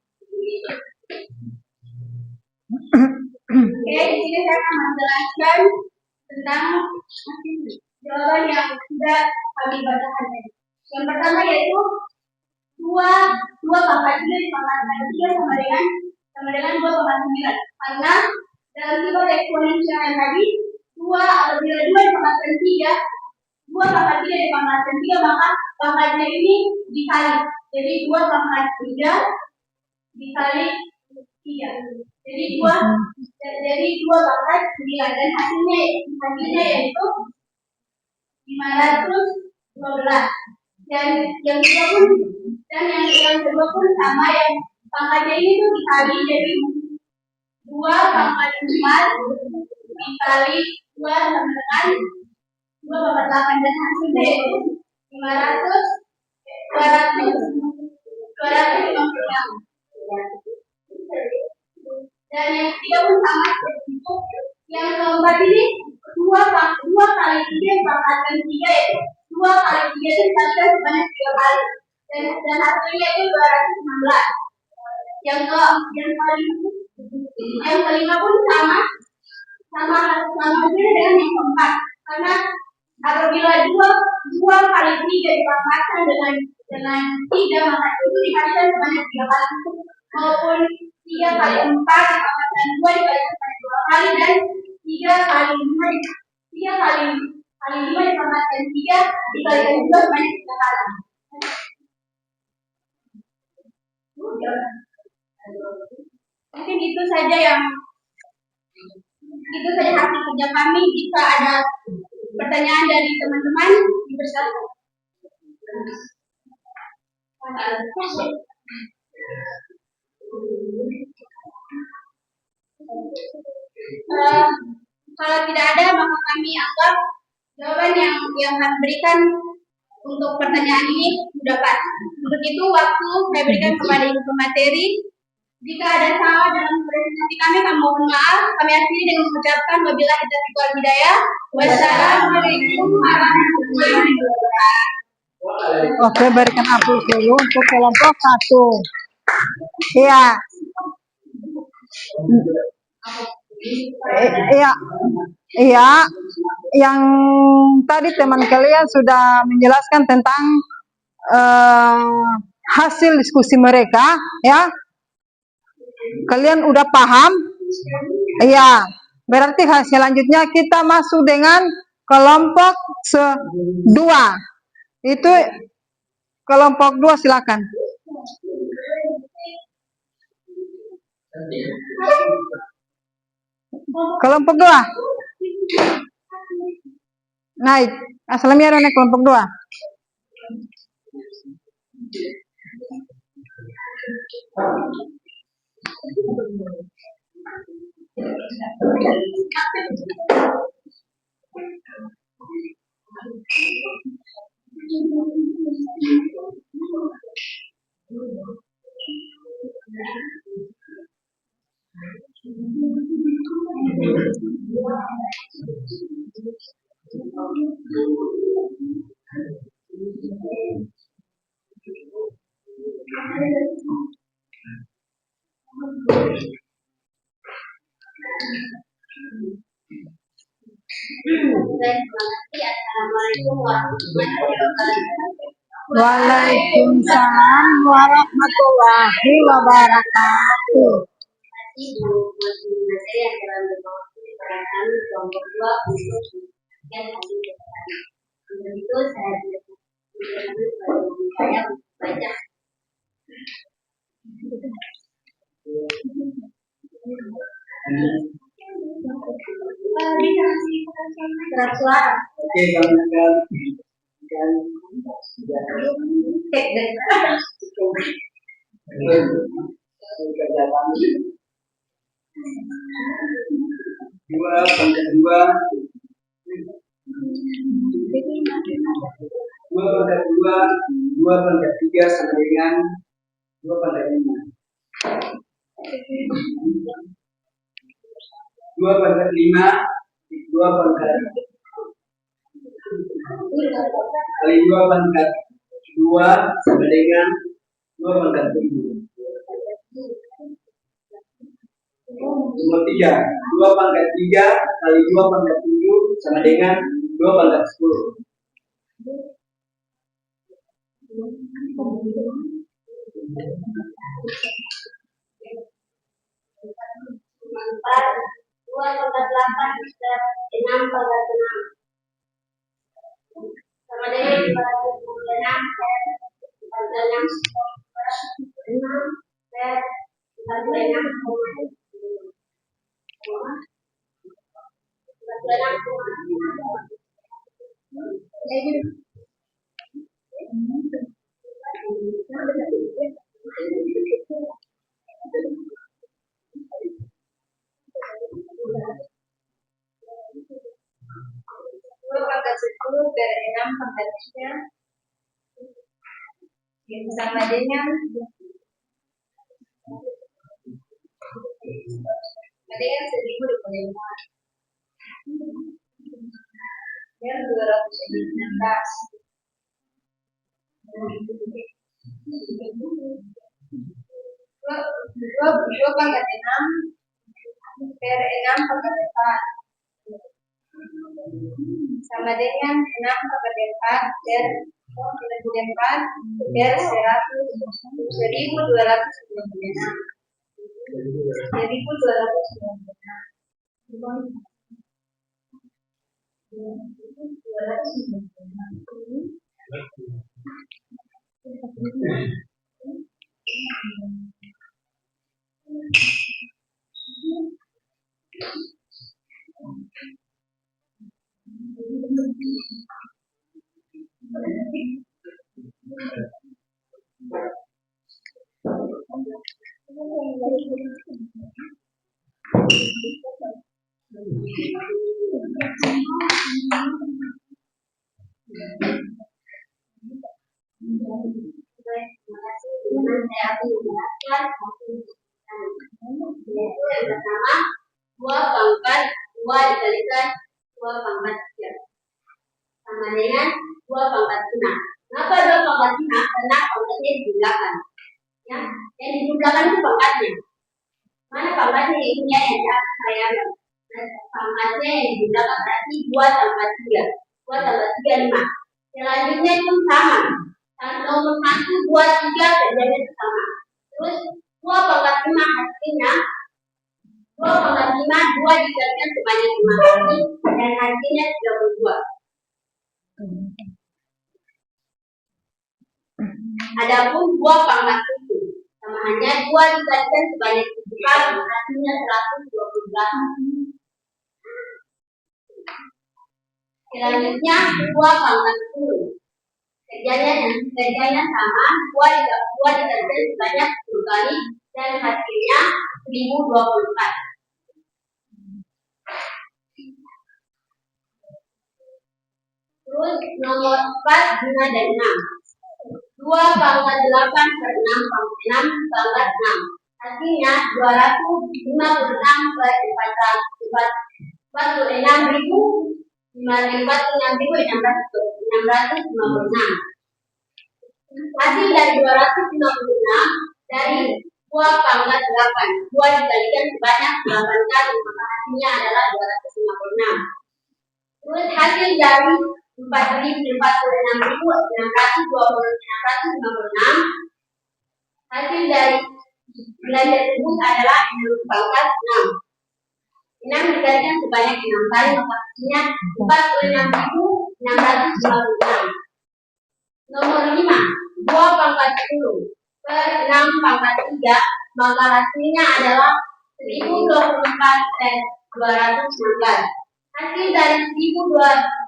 Oke, di sini saya akan menjelaskan tentang jawaban yang sudah kami bacakan tadi. Yang pertama yaitu 2 pangkat 3 dipangkatkan 3 sama dengan 2,9. Karena dalam sifat eksponensial yang tadi 2 apabila 2 dipangkatkan 3, 2 pangkat 3 dipangkatkan 3, maka pangkatnya ini dikali. Jadi 2/3 dikali 3. Jadi menjadi 2/9 dan hasilnya yaitu 512. Dan yang kedua pun sama, yang pangkatnya ini tuh dikali jadi 2/4 dikali 2 sama dengan 2/8 dan hasilnya yaitu 256. Dan yang ketiga pun sama, yang keempat ini 2 kali 3 dipangkatkan 3 yaitu 2 kali 3 itu dikalikan sebanyak 3 kali dan hasilnya itu 216. Yang kelima pun sama hasilnya dengan yang keempat, karena apabila 2 kali 3 dipangkatkan dengan 3 maka itu dikalikan sebanyak 3 kali, maupun 3 kali 4 dipangkatkan 2 dikalikan sebanyak 2 kali, dan 3 kali 5 dipangkatkan 3 dikalikan juga sebanyak 3 kali. Mungkin itu saja hasil kerja kami. Jika ada pertanyaan dari teman-teman, dipersilakan. Kalau tidak ada, maka kami anggap jawaban yang kami berikan untuk pertanyaan ini sudah pas. Untuk itu, waktu saya berikan kepada ibu pemateri. Jika ada salah dalam presentasi kami mohon maaf. Kami akhiri dengan mengucapkan wabillahi taufiq wal hidayah. Wassalamualaikum warahmatullahi wabarakatuh. Oke, berikan aplaus dulu untuk kelompok 1. Iya. Iya, yang tadi teman kalian sudah menjelaskan tentang hasil diskusi mereka, ya. Kalian udah paham? Iya. Berarti selanjutnya kita masuk dengan kelompok 2. Itu kelompok 2, silakan. Kelompok 2. Naik. Assalamualaikum naik kelompok 2. Assalamualaikum warahmatullahi wabarakatuh. Waalaikumsalam warahmatullahi wabarakatuh. Ibu materi yang telah dibawakan kelompok 2 untuk sekian hasil kesempatan. Untuk itu saya baca. Surat suara. Oke, kawan-kawan. Dua pangkat 2 pangkat 3 sama dengan 2 pangkat 5. 2 pangkat 5 2 pangkat kali 2 pangkat 2 sama dengan 2 pangkat 7. Nomor 3, 2 pangkat 3 kali 2 pangkat 7 sama dengan 2 pangkat 10. Empat, 2 pangkat 8 6 pangkat 6 sama dengan 456 dan 46. Pangkat 10 per 6 pangkat 3 yang sama dengan dengan 1025 dan 216. Dua pangkat 6 per 6 pangkat 4 sama dengan 6 pangkat 4 per 4 per 1296. Yang pertama, 2 pangkat 2 dikalikan 2 pangkat 3 sama dengan 2 pangkat 5. Kenapa 2 pangkat 5? Karena pangkatnya dijumlahkan. Ya, yang dijumlahkan itu pangkatnya. Mana pangkatnya itu yang di atas variabel. Pangkatnya yang dijumlahkan berarti 2 tambah 3. 2 tambah 3 5. Selanjutnya itu sama. Nomor 1 2 3 kerjanya itu sama. Terus 2 pangkat 5 artinya 2 pangkat 5 2 dikalikan sebanyak 5 kali dan artinya 32. Adapun 2 pangkat 7 sama hanya 2 dikalikan sebanyak 7 kali artinya 128. Selanjutnya 2 pangkat 10. Kerjanya sama, 2 dikalikan sebanyak 10 kali dan hasilnya 1024. Terus nomor 4 5 dan 6. 2 pangkat 8 per 6 pangkat 6. Artinya 256 per 656. Hasil dari 256 dari 2 pangkat 8 2 dikalikan sebanyak 8 kali maka hasilnya adalah 256. Terus hasil dari 46.656 hasil dari nilai tersebut adalah 6 pangkat 6. 6 dikalikan sebanyak 6 kali maka hasilnya 46.656. Nomor 5 2 pangkat 10 per 6 pangkat 3 maka hasilnya adalah 1024 per 216. Hasil dari 1024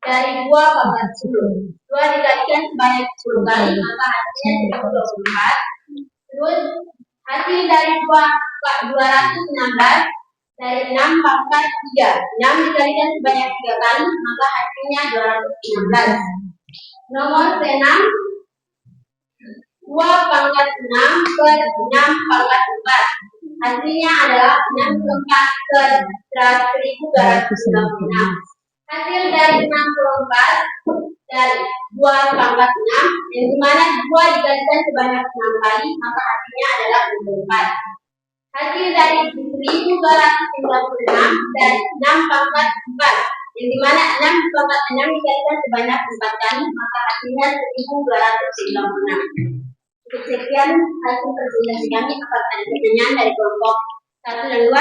dari 2 pangkat 10 2 dikalikan sebanyak 10 kali maka hasilnya 1024. Terus hasil dari 216 dari 6 pangkat 3 6 dikalikan sebanyak 3 kali maka hasilnya 216. Nomor 6 2 pangkat 6 per 6 pangkat 4 hasilnya adalah 64 per 1296. Hasil dari 64 dari 2 pangkat 6 yang dimana 2 dikalikan sebanyak 6 kali maka hasilnya adalah 24. Hasil dari 1296 dari 6 pangkat 4 yang dimana 6 pangkat 6 dikalikan sebanyak 4 kali maka hasilnya 1296. Sekian hasil presentasi kami. Apakah ada pertanyaan dari kelompok 1 dan 2?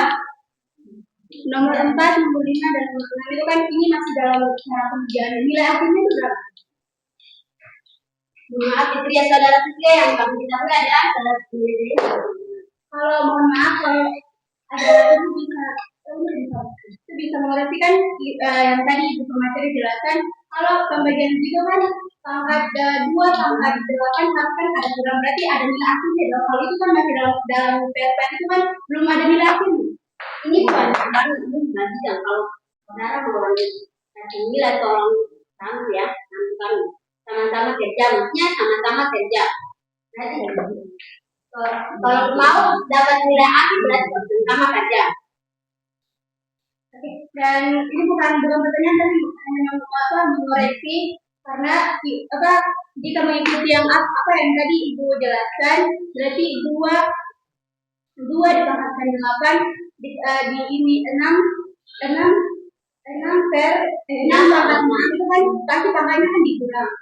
Nomor 4, nomor 5 dan nomor 6 itu kan ini masih dalam cara pengerjaan. Nilai akhirnya itu berapa? Maaf Fitria, saudara Fitria yang kami ketahui adalah saudara Fitria. Kalau mohon maaf kalau ada itu bisa mengerti kan yang tadi Ibu Pemateri jelaskan kalau pembagian itu kan pangkat 2 pangkat 8 kan ada program berarti ada nilai akhirnya dong. Kalau itu kan masih dalam PPN itu kan belum ada nilai akhir. Ini bukan baru ini nanti yang kalau saudara mau nilai tolong kamu ya nanti kamu sama-sama kerja maksudnya sama-sama kerja. Berarti kalau mau dapat nilai akhir berarti sama kerja. Dan ini bukan pertanyaan tapi hanya mengoreksi karena jika mengikuti yang apa yang tadi Ibu jelaskan berarti dua dipangkatkan 8 di ini 6 per 6 pangkat 6 itu kan pasti pangkatnya kan dikurang.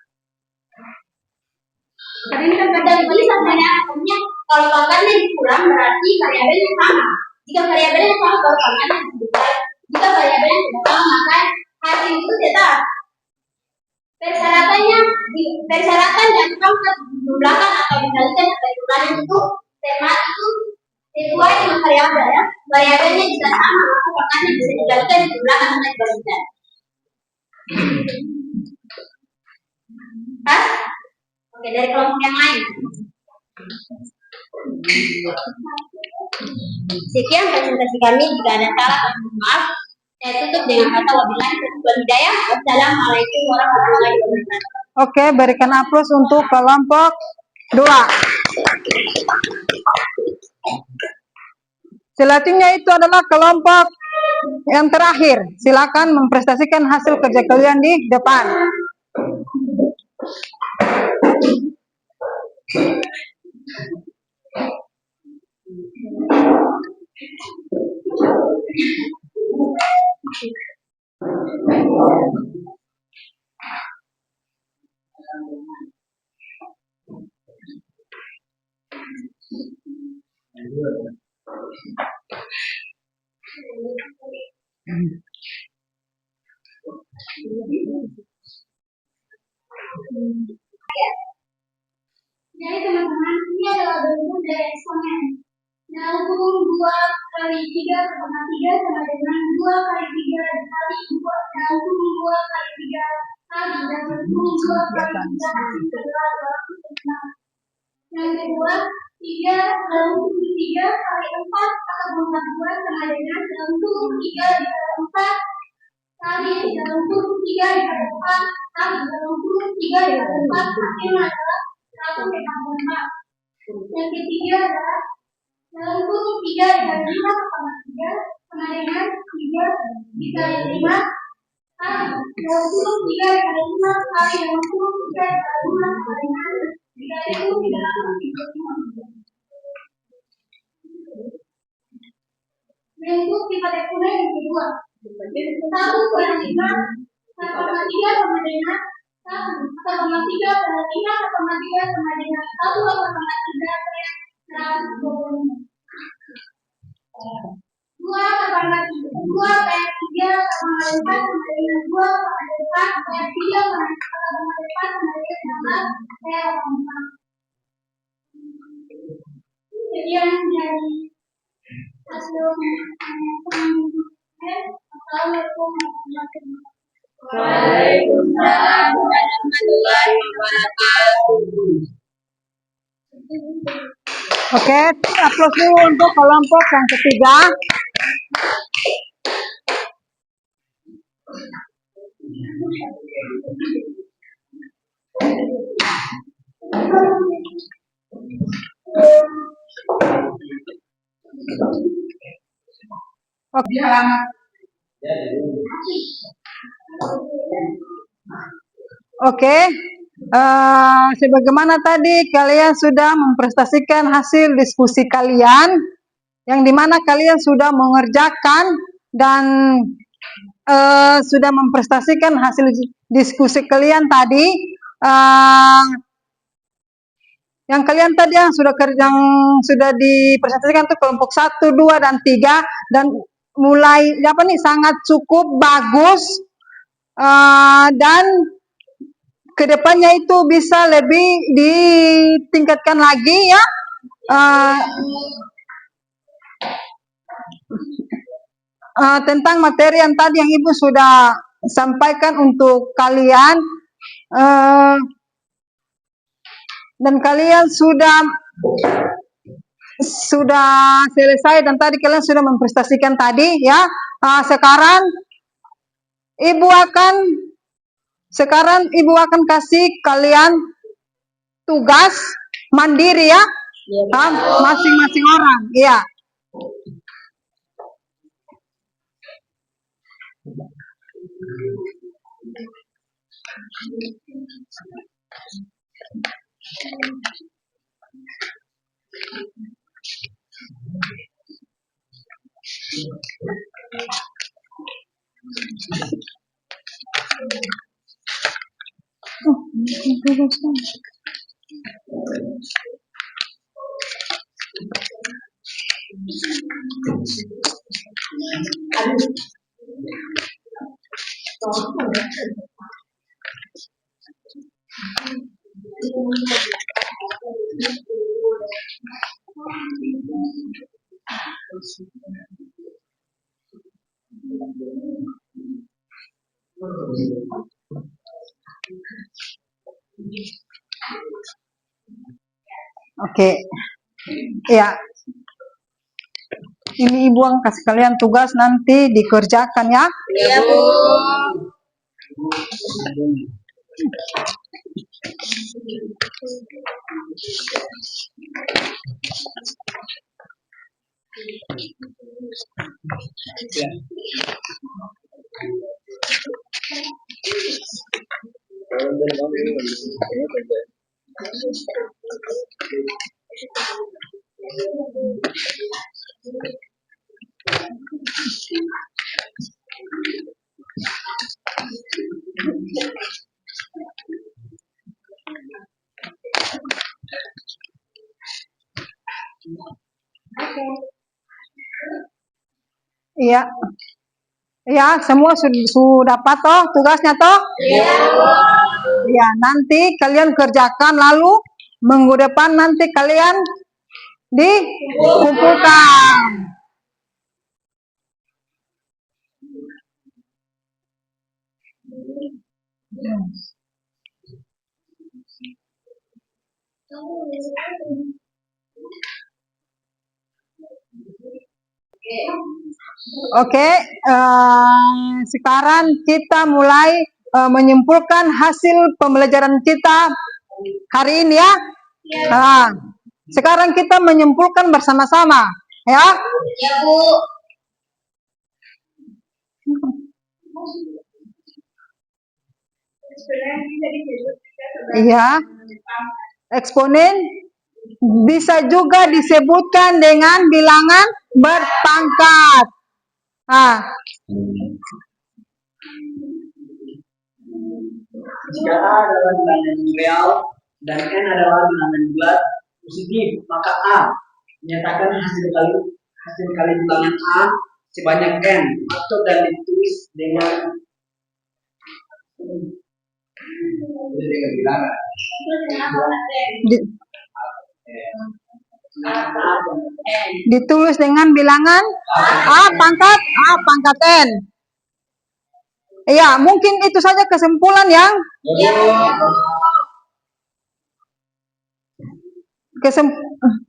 Karena ini kan pada bisa saya artinya kalau pangkatnya dikurang berarti variabelnya sama. Jika variabelnya sama kalau pangkatnya dikurang. Jika variabelnya tidak sama maka hasil itu tetap. Persyaratan dan pangkat dijumlahkan atau dikalikan atau dikurangi itu tema itu sesuai dengan variabel ya. Variabelnya jika sama maka pangkatnya bisa dikalikan, dijumlahkan atau dibalikan. Pas? Oke, dari kelompok yang lain. Sekian presentasi kami. Jika ada salah atau maaf, saya tutup dengan kata wabillahi taufiq wal hidayah. Wassalamualaikum warahmatullahi wabarakatuh. Oke, berikan aplaus untuk kelompok 2. Selanjutnya itu adalah kelompok yang terakhir. Silakan mempresentasikan hasil kerja kalian di depan. Jadi teman-teman, ini adalah bentuk dari eksponen. Nah, hukum 2 kali 3 sama 3 sama dengan 2 kali 3 dikali 2. Nah, hukum 2 kali 3 kali dan hukum 2 kali 3 hasil adalah 206. Yang kedua, 3 dalam hukum 3 kali 4 atau 2 sama dengan dalam hukum 3 dikali 4 kali dalam hukum 3 dikali 4 kali dalam hukum 3 dikali 4 hasilnya adalah 144. Yang ketiga adalah dalam hukum 3 dikali 5 sama 3 sama dengan 3 dikali 5 kali dalam hukum 3 dikali 5 kali dalam hukum 3 dikali 5 sama dengan 3.335. Bentuk sifat eksponen yang kedua 1,5 1,3 sama dengan 1,3 per 5 1,3 sama dengan 1,3 per 125. 2 per 3 sama 4 sama dengan 2 per 4 per 3 sama 4 sama dengan 16 per 4. Sekian dari hasil Assalamualaikum warahmatullahi wabarakatuh. Waalaikumsalam warahmatullahi wabarakatuh. Oke, aplaus dulu untuk kelompok yang ketiga. Oke. Oke, sebagaimana tadi kalian sudah mempresentasikan hasil diskusi kalian, yang dimana kalian sudah mengerjakan dan sudah mempresentasikan hasil diskusi kalian tadi. Yang kalian tadi yang sudah dipresentasikan itu kelompok 1, 2, dan 3 dan mulai sangat cukup bagus dan kedepannya itu bisa lebih ditingkatkan lagi ya. tentang materi yang tadi yang Ibu sudah sampaikan untuk kalian, dan kalian sudah selesai dan tadi kalian sudah memprestasikan tadi ya. Sekarang Ibu akan kasih kalian tugas mandiri ya, masing-masing orang ya. Oke, ya. Ini Ibu yang kasih kalian tugas nanti dikerjakan ya. Iya, Bu. Iya. Ya, semua sudah dapat toh tugasnya toh? Iya, Bu. Ya, nanti kalian kerjakan lalu minggu depan nanti kalian dikumpulkan. Oke, sekarang kita mulai menyimpulkan hasil pembelajaran kita hari ini ya. Nah, sekarang kita menyimpulkan bersama-sama ya. Iya, Bu. Iya. Eksponen bisa juga disebutkan dengan bilangan berpangkat. Jika A adalah bilangan real dan N adalah bilangan bulat positif, maka A menyatakan hasil kali bilangan A sebanyak N atau dan ditulis dengan bilangan. Ditulis dengan bilangan A pangkat N. Iya, mungkin itu saja kesimpulan yang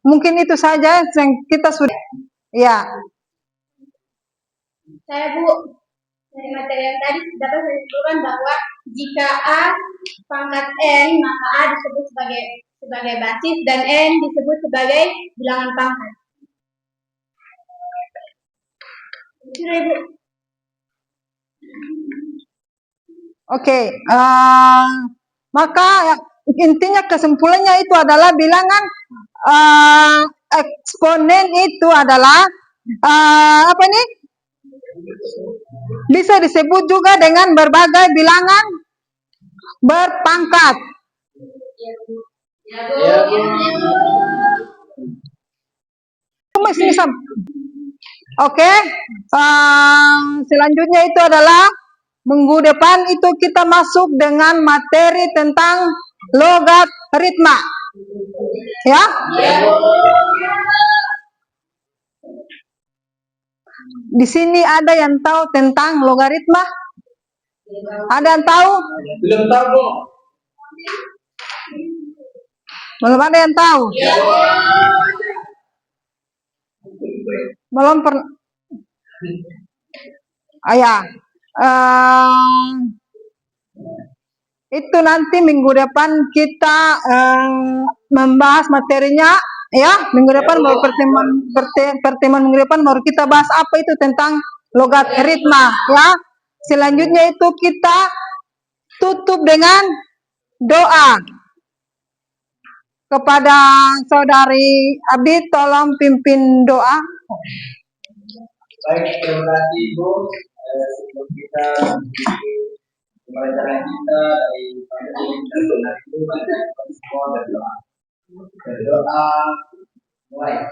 mungkin itu saja yang kita sudah ya. Saya Bu, dari materi yang tadi dapat saya simpulkan bahwa jika A pangkat N, maka A disebut sebagai basis dan N disebut sebagai bilangan pangkat. Sudah, Ibu. Oke, maka intinya kesimpulannya itu adalah bilangan eksponen itu adalah apa nih? Bisa disebut juga dengan berbagai bilangan berpangkat. Oke, selanjutnya itu adalah minggu depan itu kita masuk dengan materi tentang logaritma. Ya? Di sini ada yang tahu tentang logaritma? Ada yang tahu? Belum tahu, Bu. Belum ada yang tahu? Belum pernah. Ya. Itu nanti minggu depan kita membahas materinya, ya. Minggu depan baru pertemuan minggu depan baru kita bahas apa itu tentang logaritma, ya. Selanjutnya itu kita tutup dengan doa. Kepada saudari Abdi, tolong pimpin doa. Baik, terima kasih Bu. Sebelum kita pembelajaran kita dari pagi dan benar itu banyak semua berdoa. Berdoa mulai.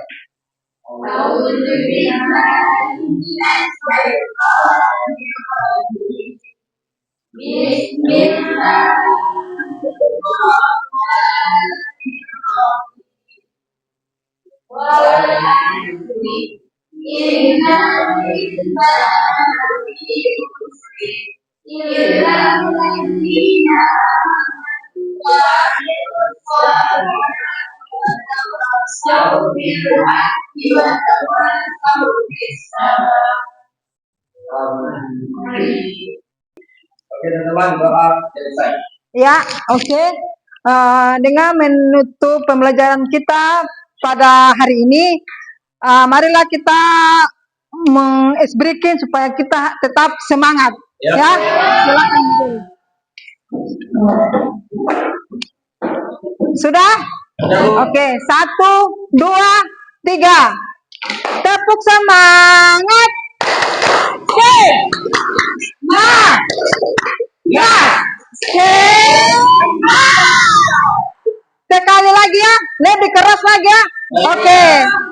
Oke teman-teman, doa selesai. Ya, oke. Dengan menutup pembelajaran kita pada hari ini, marilah kita mengisbrikin supaya kita tetap semangat. Ya. Ya, silakan. Sudah? Oke, 1, 2, 3. Tepuk semangat. Sekali lagi ya, lebih keras lagi ya. Oke,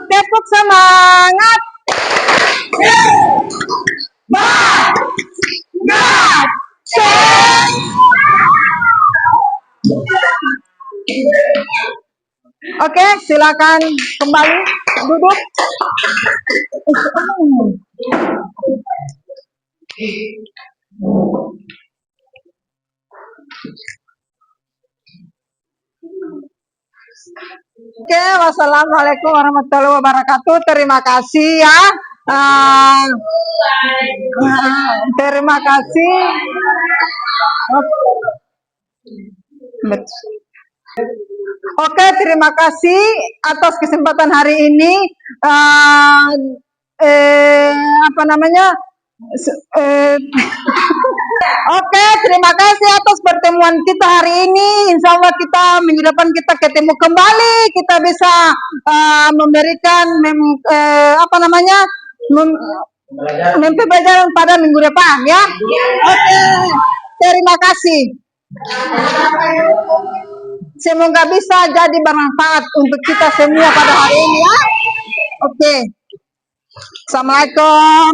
tepuk semangat. Oke, silakan kembali duduk. Oke, wassalamualaikum warahmatullahi wabarakatuh. Terima kasih ya. Terima kasih. Oke, terima kasih atas kesempatan hari ini. Apa namanya? Oke, terima kasih atas pertemuan kita hari ini. Insya Allah kita minggu depan kita ketemu kembali. Kita bisa memberikan apa namanya pembelajaran pada minggu depan ya. Oke, terima kasih. Semoga bisa jadi bermanfaat untuk kita semua pada hari ini ya. Oke. Assalamualaikum.